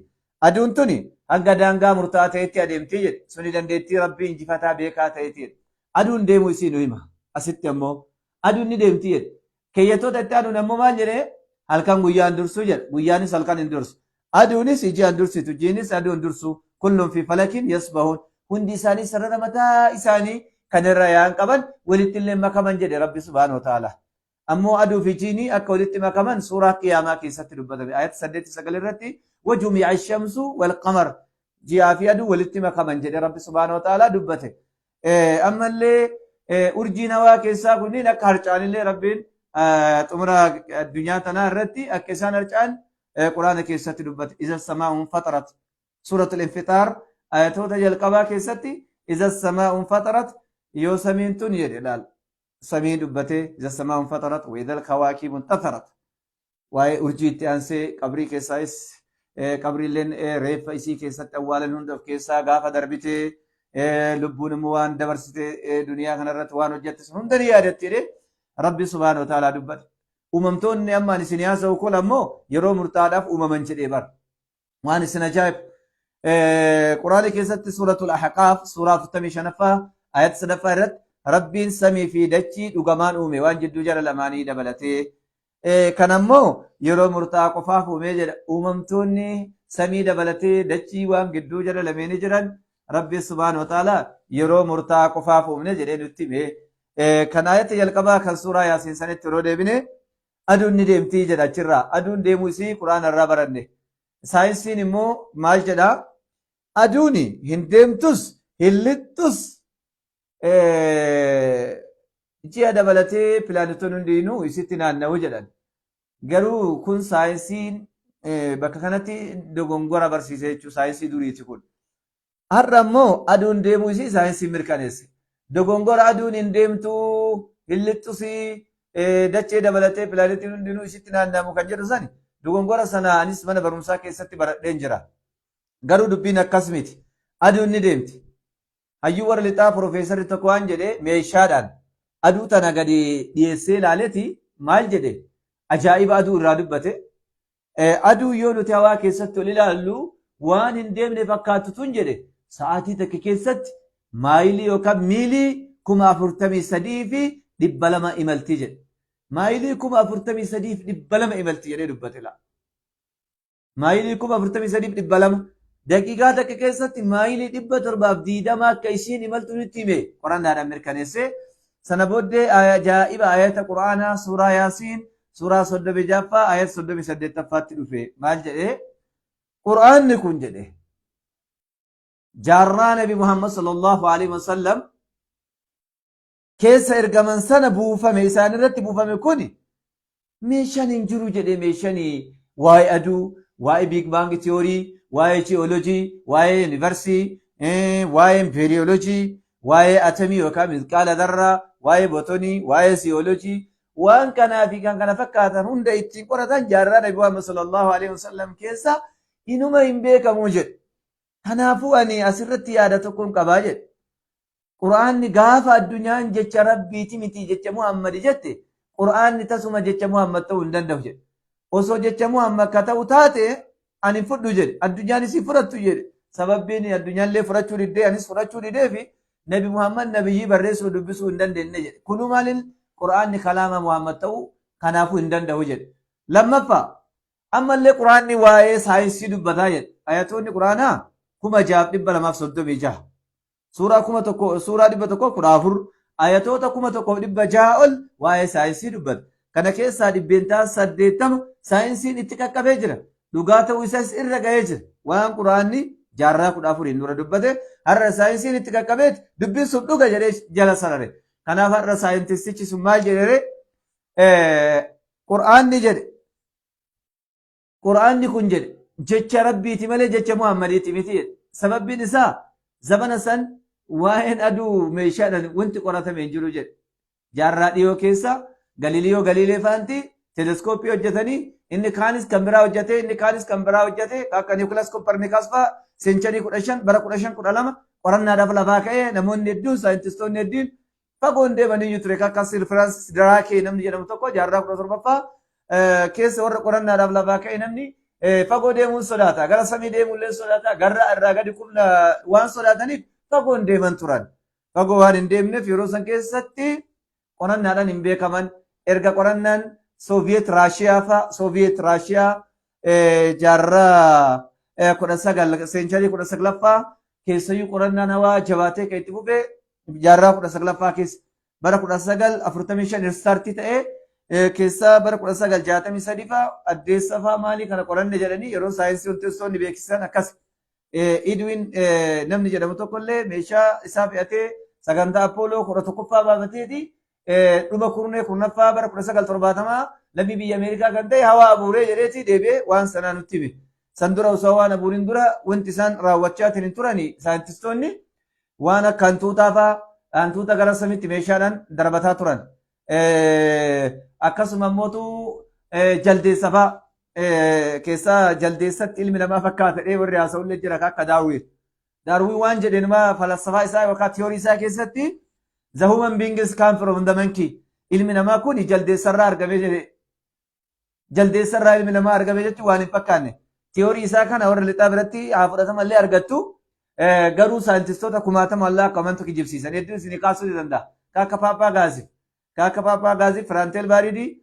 أدون توني أنقا دانقا مرتاتيتي أديمتي سني دنديتي ربي انجفتا بيكا تيتي أدون ديمو يسينو إما أستي أمو أدون نديمتي كيتو تتانو نمو مالجري هلكان غيان درسو جر غيانيس هلكان اندرسو أدونيس إجي أندرسو تجينيس أدون درسو كلهم في فلك يسبحون هندي إساني سرر متى إساني كان الريان قبل ولت اللي ما كمان جدي ربي سبحانه وتعالى أمو أدو في جيني أكو ولت ما كمان سورة قيامة كي ستر بدر آيات سدت سقل الرتي وجمع الشمس والقمر جاء في أدو ولت ما كمان جدي ربي سبحانه وتعالى دبته أما اللي أرجينا واكيسا كوني لك هرجان اللي ربين تمرا الدنيا تنا الرتي أكيسان هرجان قرآن كي ستر دبته إذا السماء انفطرت سورة الانفطار آياته تجل قبا كي ستي إذا السماء انفطرت يو سمين تنير إلال سمين دبته إذا السماء انفطرت وإذا الكواكب انتثرت واي أرجيت أنسي قبري كيسايس قبري لين ريف إسي كيسات أولا هندف كيسا غافة دربته لبون موان دبرسته دنيا خنرت وان وجدتس هندري يادت ربي سبحانه وتعالى دبت أممتون أما نسنياسة وكل أمو يرو مرتادف أممن جدي بر وان سنجايب قرآن كيسات سورة الأحقاف سورة فتمي شنفة آيات سنفة رد ربين سمي في دجي دقمان أومي وان جدو جر الأماني دبلته كان أمو يرو مرتا قفاف أومي جر أممتوني سمي دبلته دجي وان جدو جر الأماني جرن ربي سبحانه وتعالى يرو مرتا قفاف أومي جر نتمه كان آيات يلقبا كان سورة ياسين سنة ترود بني أدون ندمتي جدا جرا أدون ديموسي قرآن الرابرنه ساينسين مو مال جدا أدوني هندمتوس هلتوس جي دبلتي بلانتون دينو يسيتنا نوجدن garuu kun saayinsiin bakka kanatti dogongora barsiise jechuun saayinsii duriiti kun. Har'a immoo aduun deemuu isii saayinsiin mirkaneesse. Dogongora aduun hin deemtu hin lixxusii dachee dabalatee pilaanetiin hundinuu isitti naannamu kan jedhu sani dogongora sana anis mana barumsaa keessatti baradheen jira. Garuu dubbiin akkas miti. Aduun ni deemti. Hayyuu warra lixaa Profeesarri tokko waan jedhee meeshaadhaan aduu tana gadi dhiyeessee ilaaleeti maal jedhe ajaa'iba aduu irraa dubbate. Aduu yoo nuti hawaa keessatti ol ilaallu waan hin deemne fakkaatutu jedhe sa'aatii takka keessatti maayilii yookaan miilii 43,200 imaltii jedhe. Maayilii 43,200 imaltii jedhee dubbate laa. Maayilii 43,200 daqiiqaa takka keessatti maayilii 720 akka isiin imaltu nutti hime qorannaadhaan mirkaneesse. Sana booddee ajaa'iba ayata quraanaa suuraa yaasiin suuraa 36 ayat 38 dhufe maal jedhee quraanni kun jedhe jaarraa nabi Muhammad sallallahu alaihi wasallam keessa ergaman sana buufame isaan irratti buufame kun meeshaan hin jiru jedhe meeshaan waa'ee aduu waa'ee big bang theory waa'ee geology waa'ee universe waa'ee imperiology waa'ee atomii yookaan misqaala dharraa waa'ee botonii waa'ee theology waan kanaa fi kan kana fakkaatan hunda ittiin qoratan jaarraa nabi Muhammad sallallahu alaihi wasallam keessa inuma hin beekamu jedhe. Kanaafuu ani asirratti yaada tokkoon qabaa jedhe. Quraanni gaafa addunyaan jecha rabbiiti miti jecha Muhammad jette quraanni tasuma jecha Muhammad ta'uu hin danda'u jedhe. Osoo jecha Muhammad ka ta'u taate ani fudhu jedhe addunyaan isii fudhattu jedhe. Sababbiin addunyaallee fudhachuu diddee anis fudhachuu didee fi nabi Muhammad nabiyyii barreessuu dubbisuu hin dandeenye jedhe. Kunu maaliin quraanni kalaama Muhammad ta'uu kanaafuu hin danda'u jedhe. Lammaffaa ammallee quraanni waa'ee saayinsii dubbataa jedhe. Ayatoonni quraanaa 6,236 suuraa 114 ayatoota 1,600 ol waa'ee saayinsii dubbata. Kana keessaa dhibbeentaa 80 saayinsiin itti qaqqabee jira. Dhugaa ta'uu isaas irra ga'ee jira. Waan quraanni jaarraa 14 dura dubbate har'a saayinsiin itti qaqqabeeti dubbiin sun dhuga jedhee jala sarare. Kanaaf har'a saayintistichi sun maal jedhee quraanni jedhe quraanni kun jedhe jecha rabbiiti malee jecha Muhammadiiti miti jedhe. Sababbiin isaa zamana san waa'een aduu meeshaadhaan wanti qoratame hin jiru jedhe. Jaarraa dhiyoo keessa Galiliyoo Galiilee faanti teleeskooppii hojjetanii inni kaanis kan biraa hojjete inni kaanis kan biraa hojjete akka Niikolaas Kopparnikaas fa'aa seencharii 15 bara 1512 qorannaadhaaf lafaa ka'ee namoonni hedduun saayintistoonni hedduun fagoon deemanii ture akka Sir Francis Drake namni jedhamu tokko jaarraa 17ffaa keessa warra qorannaadhaaf lafaa ka'e namni fagoo deemuun sodaata gara samii deemuullee sodaata garra irraa gadi qulla waan sodaataniif fagoon deeman turan fagoo waan hin deemneef yeroo san keessatti qorannaadhaan hin beekaman erga qorannaan Soviet Raashiyaa jaarraa 19 seencharii 19ffaa keessayyuu qorannaan hawaa jabaatee kan itti fufee jaarraa 19ffaa keessa bara 1945 irstartii ta'ee keessa bara 1963 faa addeessa faa maalii kana qoranne jedhanii yeroo saayinsii wantoonni beeksisan akkas Edwin namni jedhamu tokkollee meeshaa isaa fe'atee sagantaa Apollo 11ffaa baafateeti dhuma kurnee kurnaffaa bara 1970 lammii biyya Ameerikaa kan ta'e hawaa abuuree jedheeti deebi'ee waan sanaa nutti hime. San dura osoo waan abuuriin dura wanti isaan raawwachaa hin turani saayintistoonni waan akka hantuuta gara samiitti meeshaadhaan darbataa turan. Akkasuma immoo jaldeessa fa'aa keessaa jaldeessatti ilmi namaa fakkaatadhee warri haasa'ullee jira akka Daarwiin. Daarwiin waan jedheen falasafaa isaa yookaan tiyoorii isaa keessatti the human being is come from the monkey. Ilmi namaa kun jaldeessarraa argame jedhe. Jaldeessarraa ilmi namaa argame jechuun waan hin fakkaanne. Tiyoorii isaa kana warra lixaa biratti haa fudhatamallee argattu garuu saayintistoota kumaatama allaa akka amantu kijibsiisan hedduun isin kaasuu ni danda'a. Kaakka Paappaa Gaazii, Firaantel Baaridii,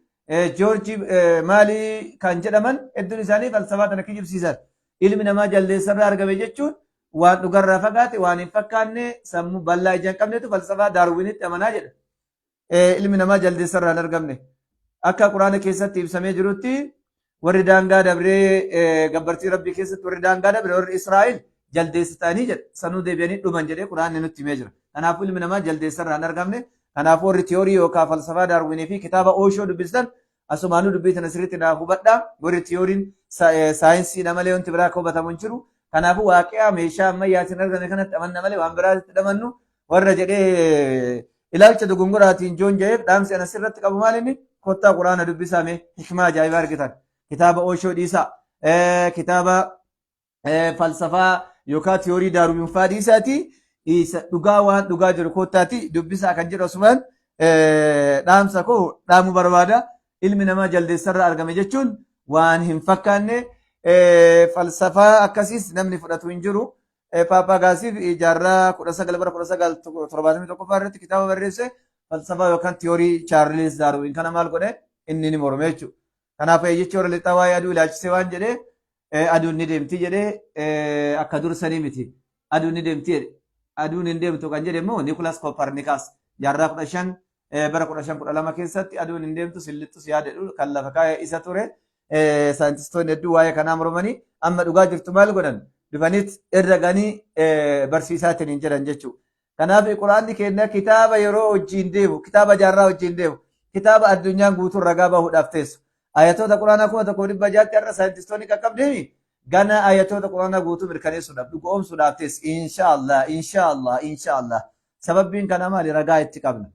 Joorji maalii kan jedhaman hedduun isaanii falsafaa kana kijibsiisan. Ilmi namaa jaldeessarraa argame jechuun waan dhugarraa fagaate waan hin fakkaanne sammuu bal'aa ija hin qabnetu falsafaa Daarwinitti amanaa jedha. Ilmi namaa jaldeessarraa hin argamne. Akka Quraana keessatti ibsamee jirutti warri daangaa dabree gabbartii rabbii keessatti warri daangaa dabre warri Israa'el jaldeessa ta'anii jedha. Sanuu deebi'anii dhuman jedhee Quraanni nutti himee jira. Kanaafuu ilmi namaa jaldeessarraa hin argamne. Kanaafuu warri tiyoorii yookaan falsafaa Daarwinii fi kitaaba Ooshoo dubbistan asumaanuu dubbitan asirratti naaf hubadhaa. Warri tiyooriin saayinsiidha malee wanti biraa akka hubatamu hin jiru. Kanaafuu waaqiyaa meeshaa ammayyaatiin argame kanatti amanna malee waan biraatti dhamannu warra jedhee ilaalcha dogongoraatiin joon jedheef dhaamsi ana sirratti qabu maal inni kottaa Quraana dubbisame hikmaa ajaa'ibaa argitan. Kitaaba Ooshoo dhiisaa kitaaba falsafaa yookaan tiyoorii Daarwinfaa dhiisaati dhugaa waan dhugaa jiru kottaati dubbisaa kan jedhu asumaan dhaamsa koo dhaamu barbaada ilmi namaa jaldeessarraa argame jechuun waan hin fakkaanne falsafaa akkasiis namni fudhatu hin jiru. Paappaa Gaasiif jaarraa 1971 irratti kitaaba barreesse falsafaa yookaan tiyoorii Chaarlis Daarwin kana maal godhe inni ni morme jechuudha. Kanaaf jechi warra lixaa waa'ee aduu ilaalchisee waan jedhee aduun ni deemti jedhee akka dursanii miti. Aduun ni deemti jedhe. Aduun hin deemtu kan jedhe immoo Niikulaas Koopparnikaas jaarraa 15 bara 1512 keessatti aduun hin deemtu sillixxus yaadedhu kan lafa kaa'e isa ture. Saayintistoonni hedduu waa'ee kanaa mormanii amma dhugaa jirtu maal godhan dhufaniit irra ganii barsiisaatiin hin jiran jechuudha. Kanaaf Quraanni keenya kitaaba yeroo wajjin deemu kitaaba jaarraa wajjin deemu kitaaba addunyaan guutuun ragaa bahuudhaaf teessu. Ayatoota Quraanaa 1600 irra saayintistoonni qaqqabdeemi gana ayatoota Quraanaa guutuu mirkaneessuudhaaf dhugoomsuudhaaf teessu inshaallah. Sababbiin kana maali ragaa itti qabna.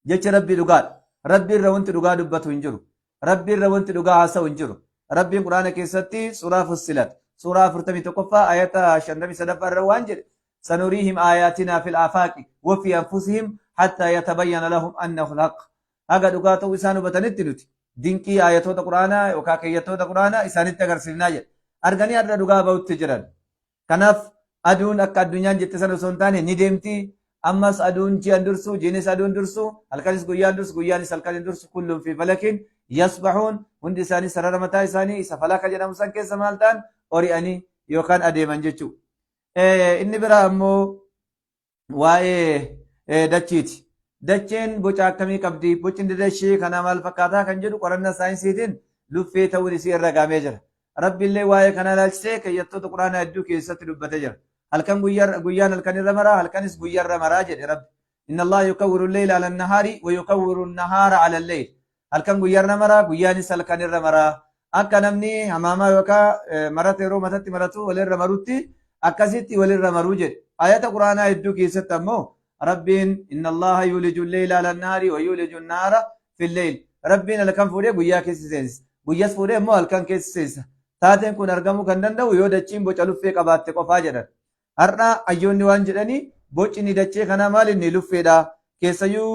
Jecha Rabbii dhugaadha. Rabbii irra wanti dhugaa dubbatu hin jiru. Rabbii irra wanti dhugaa haasa'u hin jiru. Rabbiin Quraana keessatti suuraa Fussilat suuraa 41ffaa ayata 53 irra waan jedhe sanuriihim ayatina fil afaaqi wa fi anfusihim hatta yatabayyana lahum annahu alhaq. Haga dhugaa ta'uu isaan hubatanitti nuti dinqii ayatoota Quraanaa yookaan keeyyattoota Quraanaa isaanitti agarsiifnaa jedhe. Arganii adda dhugaa bahutti jiran. Kanaaf aduun akka addunyaan jette sana osoo hin taane ni deemti. Ammas aduun ji'an dursu, jiinis aduun dursu, halkanis guyyaan dursu, guyyaanis halkanin dursu kulluun fi falakiin yasbahuun hundi isaanii sarara mataa isaanii isa falaka jedhamu san keessa maal ta'an ori'anii yookaan adeeman jechuudha. Inni biraa ammoo waa'ee dachiiti. Dacheen boca akkamii qabdi? Bocni dachee kana maal fakkaataa kan jedhu qorannaa saayinsiitiin luffee ta'uun isii irra gaamee jira. Rabbiillee waa'ee kana ilaalchisee keeyyattoota Quraanaa hedduu keessatti dubbatee jira. halkan guyyaan halkanirra maraa halkanis guyyarra maraa jedhe Rabbi. Inna Allah yukawwiru al-layla ala an-nahari wa yukawwiru an-nahara ala al-layl. Halkan guyyarra maraa guyyaanis halkanirra maraa. Akka namni hamaamaa yookaan marata yeroo matatti maratu walirra marutti akkasitti walirra maruu jedhe. Ayata Quraanaa hedduu keessatti ammoo Rabbiin inna Allah yuliju al-layla ala an-nahari wa yuliju an-nahara fi al-layl. Rabbiin halkan fuudhee guyyaa keessa seensa. Guyyas fuudhee immoo halkan keessa seensa. Taateen kun argamuu kan danda'u yoo dachiin boca luffee qabaatte qofaa jedhan. Har'a ayyoonni waan jedhanii bocni dachee kanaa maal inni luffeedha. keessayyuu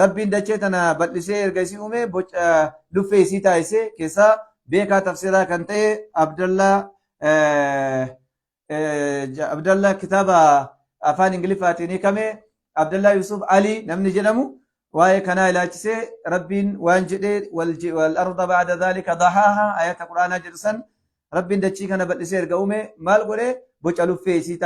rabbiin dachee tana bal'isee erga isii uume boca luffee isii taasisee keessaa beekaa tafsiraa kan ta'e Abdallah kitaaba afaan Ingiliffaatiin hiikame Abdallah Yusuf Ali namni jedhamu waa'ee kanaa ilaalchisee rabbiin waan jedhee wal arda ba'da dhaalika dhahaahaa ayata quraanaa jedhu san rabbiin dachii kana bal'isee erga uume maal godhee boca luffee isii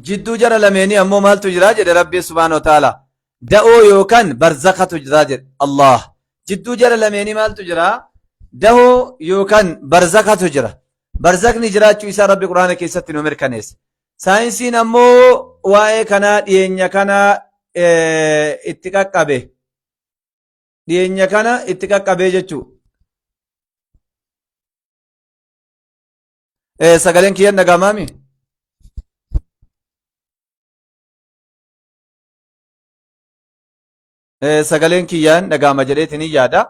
jidduu jara lameenii ammoo maaltu jira jedhe rabbii subhaanahu wa ta'ala da'oo yookaan barzakatu jira jedhe Allah jidduu jara lameenii maaltu jira da'oo yookaan barzakatu jira barzakni jiraachuu isaa rabbi quraana keessatti nu mirkaneesse saayinsiin ammoo waa'ee kanaa dhiyeenya kana itti qaqqabe dhiyeenya kana itti qaqqabe jechuu sagaleen kiyyan dhagamaami sagaleen kiyyaan dhagama jedheetiin yaada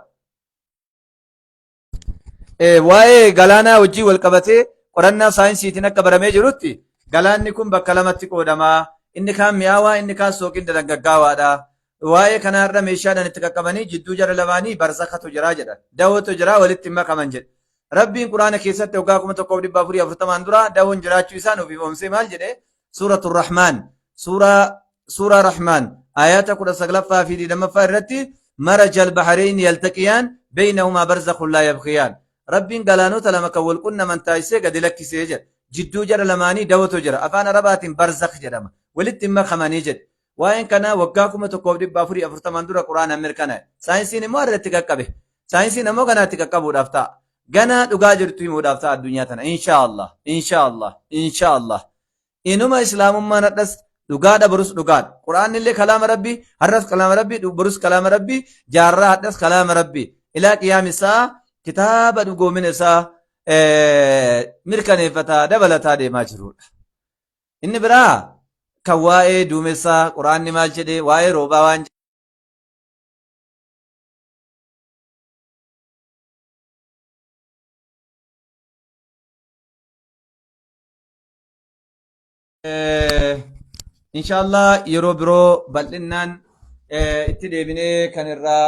waa'ee galaanaa wajjii wal qabatee qorannaa saayinsiitiin akka baramee jirutti galaanni kun bakka lamatti qoodamaa inni kaan mi'aawaa inni kaan sooqiin dalangaggaawaadha waa'ee kanaarra meeshaadhaan itti qaqqabanii jidduu jara lamaanii barzakatu jira jedhan da'ootu jira walitti hin makaman jedhe rabbiin quraana keessatti waggaa 1440 dura da'oon jiraachuu isaa nuuf ifoomsee maal jedhe suuratul rahmaan suuraa rahmaan ayata 19 fi 20 irratti marajal bahareen yaltaqiyaan beynahumaa barzakhun laa yabkhiyaan rabbiin galaanota lama kan wal qunnaman taasisee gadi lakkisee jedhe jidduu jara lamaanii da'ootu jira afaan arabaatiin barzakh jedhama walitti hin makamanii jedhe waa'een kana waggaa 1440 dura quraana mirkanaa'e saayinsiin immoo irratti qaqqabe saayinsiin ammoo ganaatti qaqqabuudhaaf ta'a gana dhugaa jirtu himuudhaaf ta'a addunyaa tana inshaallah inuma islaamummaan hadhas dhugaadha borus dhugaadha quraanni illee kalaama rabbii har'as kalaama rabbii borus kalaama rabbii jaarraa hadhas kalaama rabbii ilaa qiyaamisaa kitaaba dhugoomina isaa mirkaneeffataa dabalataa deemaa jirudha inni biraa kan waa'ee duumessaa quraanni maal jedhe waa'ee roobaa waan inshallah yeroo biroo bal'innaan itti deebinee kan irraa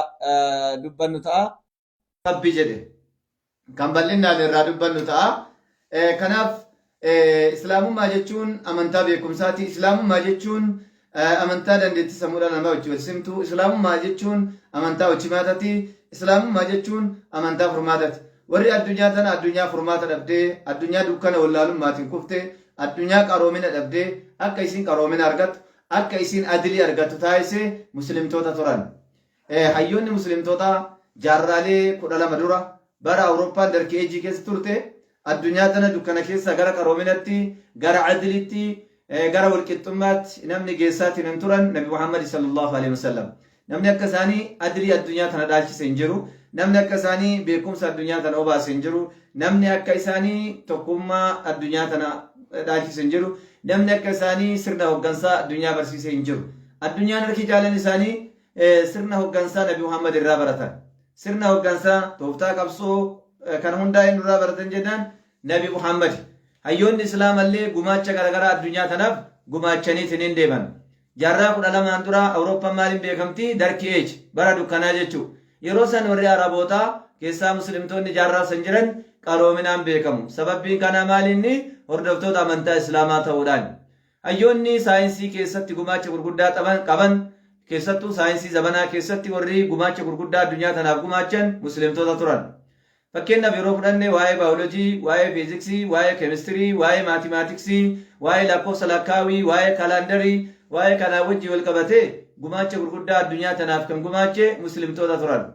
dubbannu ta'a rabbi jedhe kan bal'innaan irraa dubbannu ta'a kanaaf islaamummaa jechuun amantaa beekumsaati islaamummaa jechuun amantaa dandeettii sammuudhaan namaa wajji wal simtu islaamummaa jechuun amantaa wajjimaatati islaamummaa jechuun amantaa furmaatati warri addunyaa tana addunyaa furmaata dhabdee addunyaa dukkana wallaalummaatiin kufte addunyaa qaroomina dhabdee akka isiin qaroomina argattu akka isiin adilii argattu taasisee muslimtoota turan hayyoonni muslimtoota jaarraalee 12 dura bara awurooppaan darkii eejii keessa turte addunyaa tana dukkana keessa gara qaroominatti gara adilitti gara walqixxummaatti namni geessaatiin hin turan nabi muhammad sallallahu alaihi wasallam namni akka isaanii adilii addunyaa tana dhaalchise hin jiru namni akka isaanii beekumsa addunyaa tana obaase hin jiru namni akka isaanii tokkummaa addunyaa tana dhaalchise hin jiru namni akka isaanii sirna hoggansaa addunyaa barsiise hin jiru addunyaan harki jaalan isaanii sirna hoggansaa nabi muhammad irraa baratan sirna hoggansaa tooftaa qabsoo kan hundaa'e nurraa baratan jedhan nabi muhammad hayyoonni islaamallee gumaacha garagaraa addunyaa tanaaf gumaachaniitiin hin deeman jaarraa 12 dura awurooppaan maaliin beekamti darkii eej bara dukkanaa jechuu yeroo san warri arabootaa keessaa muslimtoonni jaarraa san jiran qaroominaan beekamu sababbiin kanaa maalinni hordoftoota amantaa islaamaa ta'uudhaan hayyoonni saayinsii keessatti gumaacha gurguddaa qaban keessattuu saayinsii zamanaa keessatti warri gumaacha gurguddaa addunyaa tanaaf gumaachan muslimtoota turan fakkeenyaaf yeroo fudhanne waa'ee baayoloojii waa'ee fiiziksii waa'ee keemistirii waa'ee maatimaatiksii waa'ee lakkoofsa lakkaawii waa'ee kalaandarii waa'ee kanaa wajjii wal qabatee gumaacha gurguddaa addunyaa tanaaf kan gumaache muslimtoota turan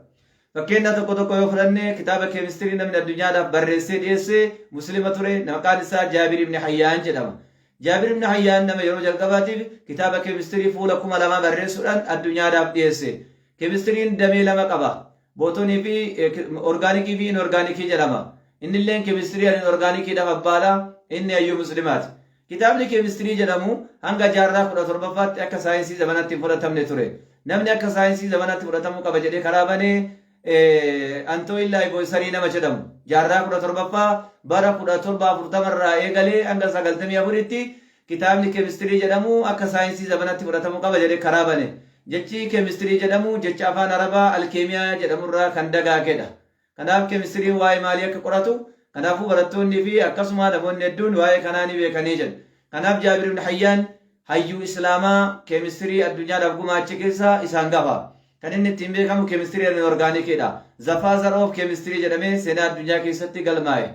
fakkeenya tokko yoo fudhanne kitaaba keemistirii namni addunyaadhaaf barreessee dhiyeesse muslima ture maqaan isaa jaabir ibn hayyaan jedhama jaabir ibn hayyaan nama yeroo jalqabaatiif kitaaba keemistirii fuula 2000 barreessuudhaan addunyaadhaaf dhiyeesse keemistiriin damee lama qaba bootonii fi orgaanikii fi inorgaanikii jedhama innilleen keemistirii inorgaanikiidhaaf abbaadha inni hayyuu muslimaati kitaabni keemistirii jedhamu hanga jaarraa 17ffaatti akka saayinsii zamanaatti hin fudhatamne ture namni akka saayinsii zamanaatti fudhatamuu qaba jedhee karaa banee antoo illaa boysarii nama jedhamu jaarraa 17ffaa bara 1740 irraa eegalee hanga 94tti kitaabni keemistirii jedhamu akka saayinsii zamanaatti fudhatamuu qaba jedhee karaa bane jechi keemistirii jedhamu jecha afaan arabaa alkeemiyaa jedhamurraa kan dagaageedha kanaaf keemistiriin waa'ee maalii akka qoratu kanaafuu barattoonni fi akkasuma namoonni hedduun waa'ee kanaa ni beekanii jedhu kanaaf jaabir ibn hayyaan hayyuu islaamaa keemistirii addunyaadhaaf gumaache keessaa isaan gafa kan inni ittiin beekamu keemistirii inorgaanikiidha the father of chemistry jedhamee seenaa addunyaa keessatti galmaa'e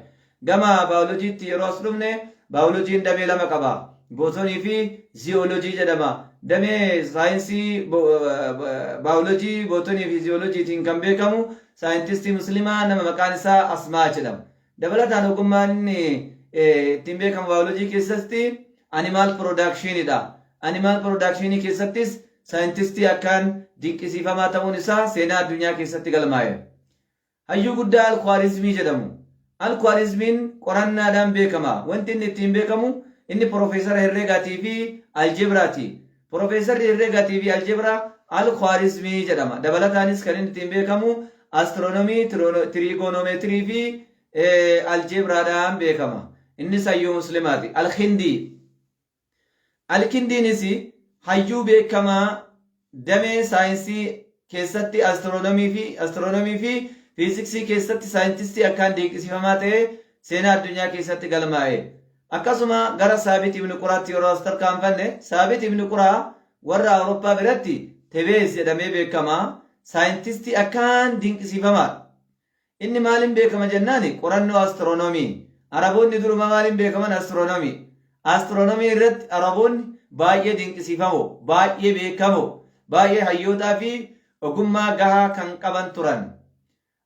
gama baayoloojiitti yeroo as dhufne baayoloojiin damee lama qaba bootonii fi ziyoolojii jedhama. Damee saayinsii baayolojii bootonii fi ziyoolojiitiin kan beekamu saayintistii muslimaa nama maqaan isaa Asmaa jedhama. Dabalataan ogummaan ittiin beekamu baayolojii keessatti animal productionidha. Animal productionii keessattis saayintistii akkaan dinqisiifamaa ta'uun isaa seenaa addunyaa keessatti galmaa'e. Hayyuu guddaa Al-Khwaarizmii jedhamu. Al-Khwaarizmiin qorannaadhaan beekama. Wanti inni ittiin beekamu inni Profeesara Herregaatii fi Aljebraati. Profeesarri Herregaatii fi Aljebraa Al-Khwaarizmii jedhama. Dabalataanis kan inni ittiin beekamu astiroonomii, tiriigoonomeetirii fi Aljebraadhaan beekama. Innis hayyuu muslimaati. Al-Khindii. Al-Kindiinis hayyuu beekamaa damee saayinsii keessatti astiroonomii fi fiiziksii keessatti saayintistii akkaan dinqisiifamaa ta'e seenaa addunyaa keessatti galmaa'e. Akkasuma gara Saabit ibn Quraatti yeroo as tarkaanfanne Saabit ibn Quraa warra Awurooppaa biratti Tebees jedhamee beekama. Saayintistii akkaan dinqisiifamaa. Inni maaliin beekama jennaan qorannoo astiroonomii. Araboonni duruma maaliin beekaman astiroonomii. Astiroonomii irratti Araboonni baay'ee dinqisiifamoo, baay'ee beekamoo, baay'ee hayyootaa fi ogummaa gahaa kan qaban turan.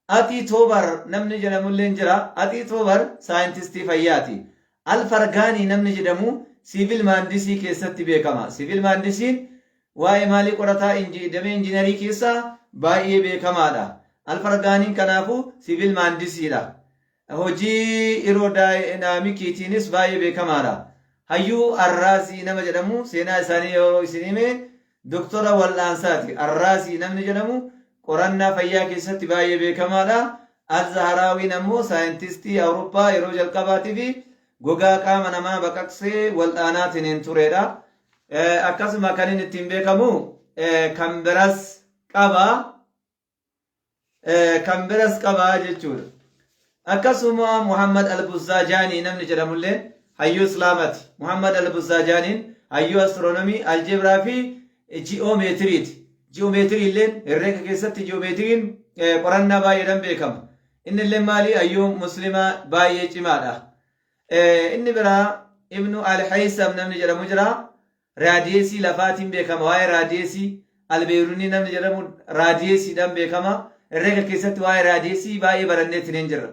Atii Toobar namni jedhamullee jira. Atii Toobar saayintistii fayyaati. Alfargaanii namni jedhamu siivil maandisii keessatti beekama. Siivil maandisiin waa'ee maalii qorataa damee injiinarii keessaa baay'ee beekamaadha. Alfargaaniin kanaafuu siivil maandisiidha. Hojii iroodaayiinaamikiitiinis baay'ee beekamaadha. Hayyuu Arraasii nama jedhamu seenaa isaanii yoo isin hime doktora wal'aansaati. Arraasii namni jedhamu qorannaa fayyaa keessatti baay'ee beekamaadha. Al-Zaharaawiin ammoo saayintistii Awurooppaa yeroo jalqabaatii fi gogaa qaama namaa baqaqsee wal'aanaatiin turedha. Akkasuma kan inni ittiin beekamu kan biras qabaa jechuudha. Akkasuma Muhammad Al-Buzaajaanii namni jedhamullee hayyuu islaamaati. Muhammad Al-Buzaajaaniin hayyuu astiroonomii, aljebraa fi ji'oomeetiriiti. Ji'oomeetirii illee herreega keessatti ji'oomeetiriin qorannaa baay'eedhaan beekama. Inni illee maali hayyuu muslimaa baay'ee cimaadha. Inni biraa Ibnu Al-Haysam namni jedhamu jira. Raadiyeesii lafaatiin beekama. Waa'ee raadiyeesii Albeerunii namni jedhamu raadiyeesiidhaan beekama. Herreega keessatti waa'ee raadiyeesii baay'ee baranneetiin hin jirra.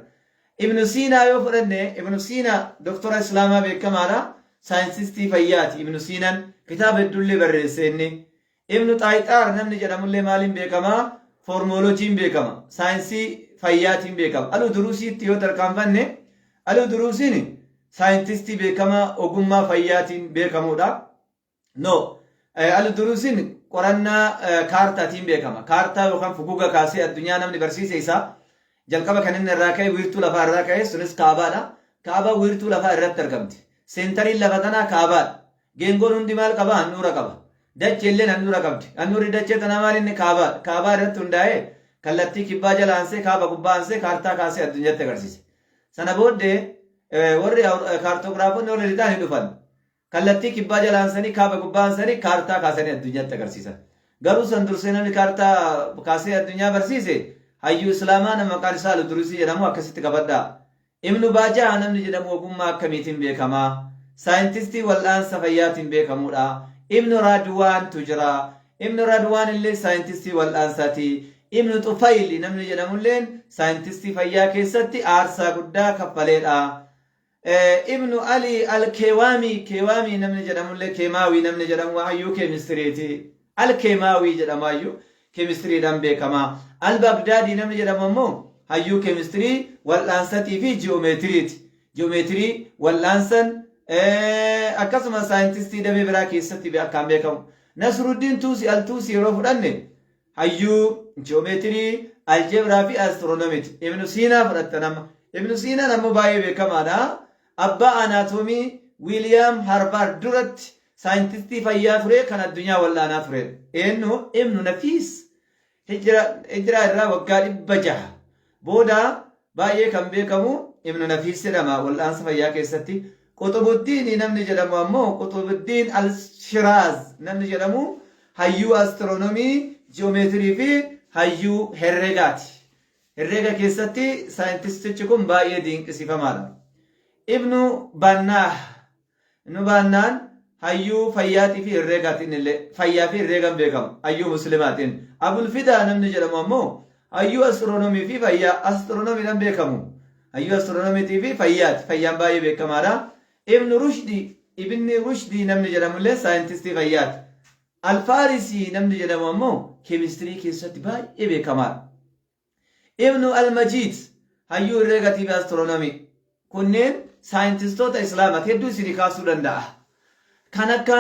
Ibnu Siinaa yoo fudhanne Ibnu Siinaa doktora islaamaa beekamaadha. Saayintistii fayyaati. Ibnu Siinaan kitaaba hedduullee barreesse inni. Ibnu Xaayixaar namni jedhamullee maaliin beekama? Foormoolojiin beekama. Saayinsii fayyaatiin beekama. Al-Uduruusiitti yoo tarkaanfanne Al-Uduruusiin saayintistii beekamaa ogummaa fayyaatiin beekamudha. Al-Uduruusiin qorannaa kaartaatiin beekama. Kaartaa yookaan fuguga kaasee addunyaa namni barsiise isaa jalqaba kan inni irraa ka'e wiirtuu lafaa irraa ka'e sunis kaabaadha. Kaabaa wiirtuu lafaa irratti argamti. Seentariin lafa tanaa kaabaadha. Geengoon hundi maal qaba? Handhuura qaba. Dachee illee handhuura qabdi. Handhuurri dachee tanaa maal inni kaabaadha. Kaabaa irratti hundaa'ee kallattii kibbaa jala aansee kaaba gubbaa aansee kaartaa kaasee addunyaatti agarsiise. Sana booddee warri kaartoogiraafonni warri lixaan hin dhufan. Kallattii kibbaa jala aansanii kaaba gubbaa aansanii kaartaa kaasanii addunyaatti agarsiisan. Garuu san dursee namni kaartaa kaasee addunyaa barsiise hayyuu islaamaa nama maqaan isaa Al-Uduruusii jedhamu akkasitti qabadhaa. Ibnu Baajaa namni jedhamu ogummaa akkamiitiin beekamaa? Saayintistii wal'aansa fayyaatiin beekamudha. Ibnu Raadwaantu jira. Ibnu Raadwaan illee saayintistii wal'aansaati. Ibnu Xufayli namni jedhamullee saayintistii fayyaa keessatti aarsaa guddaa kaffaleedha. Ibnu Ali Al-Keewaamii namni jedhamullee Keemaawii namni jedhamu hayyuu keemistiriiti. Al-Keemaawii jedhama hayyuu keemistiriidhaan beekama. Al-Bagdaadii namni jedhamu ammoo hayyuu keemistirii wal'aansatii fi ji'oomeetiriiti. Ji'oomeetirii wal'aansan akkasuma saayintistii damee biraa keessatti akkaan beekamu. Nasruddiin Tuusi Al-Tuusi yeroo fudhanne hayyuu ji'oomeetirii, aljebraa fi astiroonomiiti. Ibnu Siinaa fudhatta nama. Ibnu Siinaan ammoo baay'ee beekamaadha. Abbaa anaatoomii Wiiliyaam Harvaard duratti saayintistii fayyaa ture kan addunyaa wal'aanaa ture. Eenyu Ibnu Nafiis hijiraa irraa waggaa 600 booda baay'ee kan beekamu Ibnu Nafiis jedhama wal'aansa fayyaa keessatti. Quxubuddiin namni jedhamu ammoo Quxubuddiin Al-Shiraaz namni jedhamu hayyuu astiroonomii, ji'oomeetirii fi hayyuu herregaati. Herrega keessatti saayintistichi kun baay'ee dinqisiifamaadha. Ibnu Bannaan hayyuu fayyaatii fi herreegaatiin illee fayyaa fi herreegan beekamu hayyuu muslimaatiin. Abul Fidaa namni jedhamu ammoo hayyuu astiroonomii fi fayyaa astiroonomiidhaan beekamu. Hayyuu astiroonomiitii fi fayyaati. Fayyaan baay'ee beekamaadha. Ibni Rushdi namni jedhamullee saayintistii fayyaati. Alfaarisii namni jedhamu ammoo keemistirii keessatti baay'ee beekamaadha. Ibnu Almajiid hayyuu herreegaatii fi astiroonomii. Kunneen saayintistoota islaamaa hedduu isinii kaasuu danda'a. Kan akka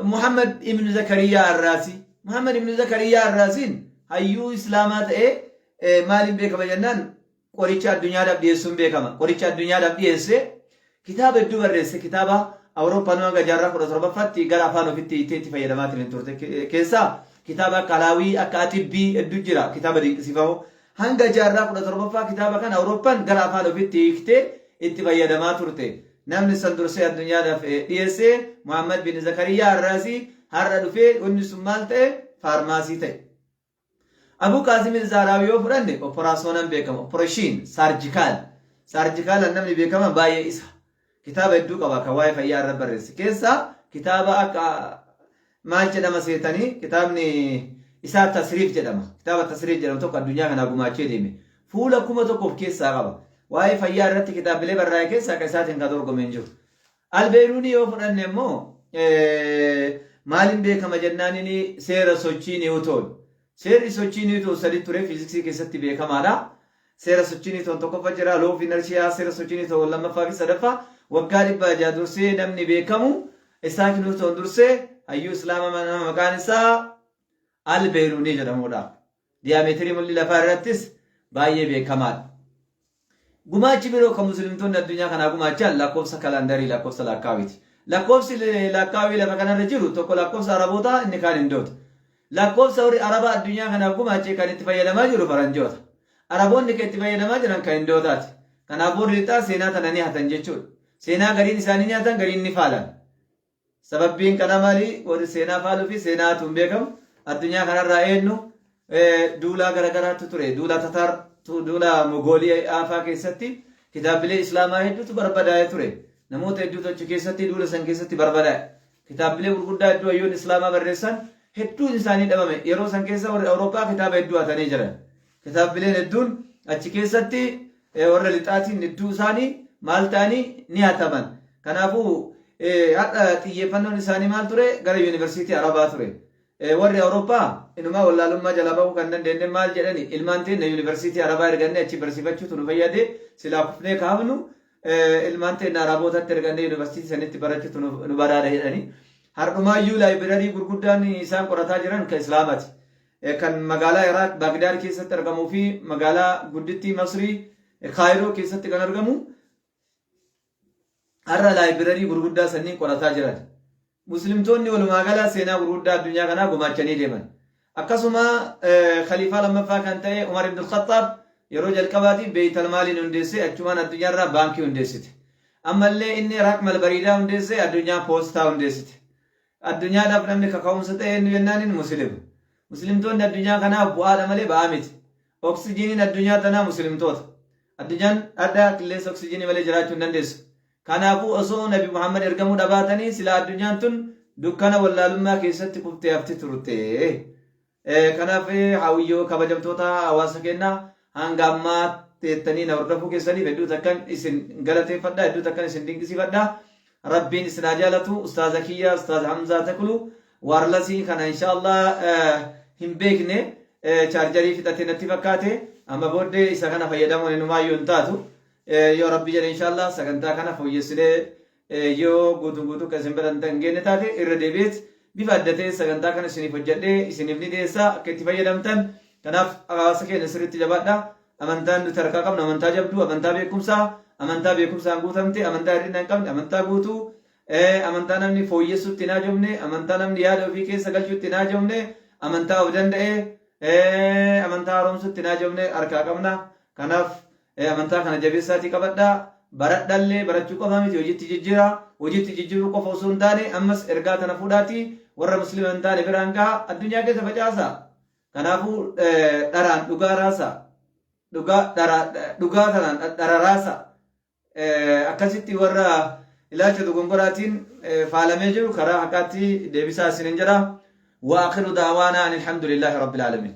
Muhammad ibn Zakariyaa Arraasii. Muhammad ibn Zakariyaa Arraasiin hayyuu islaamaa ta'ee maaliin beekama jennaan qoricha addunyaadhaaf dhiyeessuun beekama. Qoricha addunyaadhaaf dhiyeessee kitaaba hedduu barreesse. Kitaaba Awurooppaan hanga jaarraa 17ffaatti gara afaan ofitti itti fayyadamaa turte keessaa kitaaba akka Alaawii akka Atibbii hedduu jira. Kitaaba dinqisiifamoo hanga jaarraa 17ffaa kitaaba kana Awurooppaan gara afaan ofitti hiiktee itti fayyadamaa turte. Namni san dursee addunyaadhaaf dhiyeessee Muhammad bin Zakariyaa Arraasii har'a dhufee wanni sun maal ta'e faarmaasii ta'e. Abu Qaasim al-Zahraawi yoo fudhanne operaasyoonaan beekama. Opereeshin saarjikaal namni beekama baay'ee isa. Kitaaba hedduu qaba kan waa'ee fayyaa irra barreesse. Keessaa kitaaba akka maal jedhama seetanii kitaabni isaa tasriif jedhama. Kitaaba tasriif jedhamu tokko addunyaa kanaa gumaachee deeme. Fuula 1000 of keessaa qaba. Waa'ee fayyaa irratti kitaabilee barraa'e keessaa akka isaatiin kan dorgomeen jiru. Albeeruunii yoo fudhanne immoo maaliin beekama jennaan inni seera sochii Niwutoon. Seerri sochii Niwutoon sadii ture fiiziksii keessatti beekamaadha. Seera sochii Niwutoon tokkoffaa jira. Loo of inershiyaa seera sochii Niwutoon lammaffaa fi sadaffaa waggaa 600 dursee namni beekamu Isaak Niwutoon dursee hayyuu islaamaa maqaan isaa Albeeruunii jedhamudha. Diyaameetirii mul'ii lafaa irrattis baay'ee beekamaadha. Gumaachi biroo kan muslimtoonni addunyaa kanaa gumaachan lakkoofsa kalaandarii lakkoofsa lakkaawiiti. Lakkoofsi lakkaawii lafa kanarra jiru tokko lakkoofsa araboota inni kaan hindoota. Lakkoofsa warri araba addunyaa kanaa gumaachee kan itti fayyadamaa jiru faranjoota. Araboonni kan itti fayyadamaa jiran kan hindootaati. Kanaaf warri lixaa seenaa tana ni hatan jechuudha. Seenaa gariin isaanii nyaatan gariin ni faalan. Sababbiin kana maali? Warri seenaa faaluu fi seenaa hatuun beekamu addunyaa kanarraa eenyu duulaa garagaraatu ture. Duulaa Tataar duula Mogoolii Afaa keessatti kitaabilee islaamaa hedduutu barbadaa'ee ture. Namoota hedduutu achi keessatti duula san keessatti barbadaa'e. Kitaabilee gurguddaa hedduu hayyoon islaamaa barreessan hedduun isaanii dhabame. Yeroo san keessa warri Awurooppaa kitaaba hedduu hatanii jiran. Kitaabileen hedduun achi keessatti warra lixaatiin hedduu isaanii maal ta'anii ni hataman. Kanaafuu hadha xiyyeeffannoon isaanii maal ture? Gara yuunivarsiitii Arabaa ture. Warri Awurooppaa inumaa wallaalummaa jala bahuu kan dandeenye maal jedhani ilmaan teenya yuunivarsiitii Arabaa ergannee achi barsiifachuutu nu fayyade silaa kufnee kaafnu ilmaan teenya Arabootatti ergannee yuunivarsiitii sanitti barachuutu nu badaadha jedhani. Hardhumaayyuu laayibirarii gurguddaan isaan qorataa jiran kan Islaamaati. Kan magaalaa Iraaq Baagdaad keessatti argamuu fi magaalaa guddittii Masrii Kaayiroo keessatti kan argamu har'a laayibirarii gurguddaa sanniin qorataa jiran. Muslimtoonni walumaa gala seenaa gurguddaa addunyaa kanaa gumaachanii deeman. Akkasuma khaliifaa lammaffaa kan ta'e Umar ibn al-Khattab yeroo jalqabaatiif Beeytal Maaliin hundeessee achumaan addunyaarraa baankii hundeessite. Ammallee inni Iraaq Malbariidaa hundeessee addunyaa poostaa hundeessite. Addunyaadhaaf namni kaka'umsa ta'e eenyu jennaan inni musliima. Muslimtoonni addunyaa kanaaf bu'aadha malee ba'aa miti. Oksijiiniin addunyaa tanaa muslimtoota. Addunyaan adda qilleensa oksijiinii malee jiraachuu hin dandeessu. Kanaafuu osoo Nabi Muhammad ergamuu dhabaatanii sila addunyaan tun dukkana wallaalummaa keessatti kuftee hafti turte. Kanaaf hawwiyyoo kabajamtoota hawaasa kennaa hanga ammaa teettanii na hordofuu keessaniif hedduu takkan isin galateeffadha, hedduu takkan isin dinqisiifadha. Rabbiin isin haa jaalatu. Ustaaza kiyya Ustaaza Hamzaa Takluu waarlasii kana inshaallah hin beekne chaarjarii fixatee natti fakkaate amma booddee isa kana fayyadamuun inumaayyuu hin taatu. Yoo Rabbi jedhe inshaallah sagantaa kana fooyyessinee yoo guutuu kan isin biran hin geenne taate irra deebi'eet bifa adda ta'e sagantaa kana isiniif hojjedhee isiniif ni dhiyeessa akka itti fayyadamtan. Kanaaf hawaasa keenya sirriitti jabaadha. Amantaan nuti harkaa qabnu amantaa jabduu, amantaa beekumsaan guutamte, amantaa hir'ina hin qabne, amantaa guutuu, amantaa namni fooyyessuutti hin haajomne, amantaa namni yaada ofii keessa galchuutti hin haajomne, amantaa of danda'e, amantaa haaromsuutti hin haajomne harkaa qabna. Kanaaf amantaa kana jabeessaatii qabadhaa. Baradhallee barachuu qofa miti hojiitti jijjiira. Hojiitti jijjiiruu qofa osoo hin taane ammas ergaa tana fuudhaatii warra musliima hin taane biraan gahaa addunyaa keessa facaasa. Kanaafuu dharaan dhugaa raasa. Dhugaa tanaan dhararaasa. Akkasitti warra ilaalcha dogongoraatiin faalamee jiru karaa haqaatti deebisaa isinin jedha. وآخر دعوانا أن الحمد لله رب العالمين.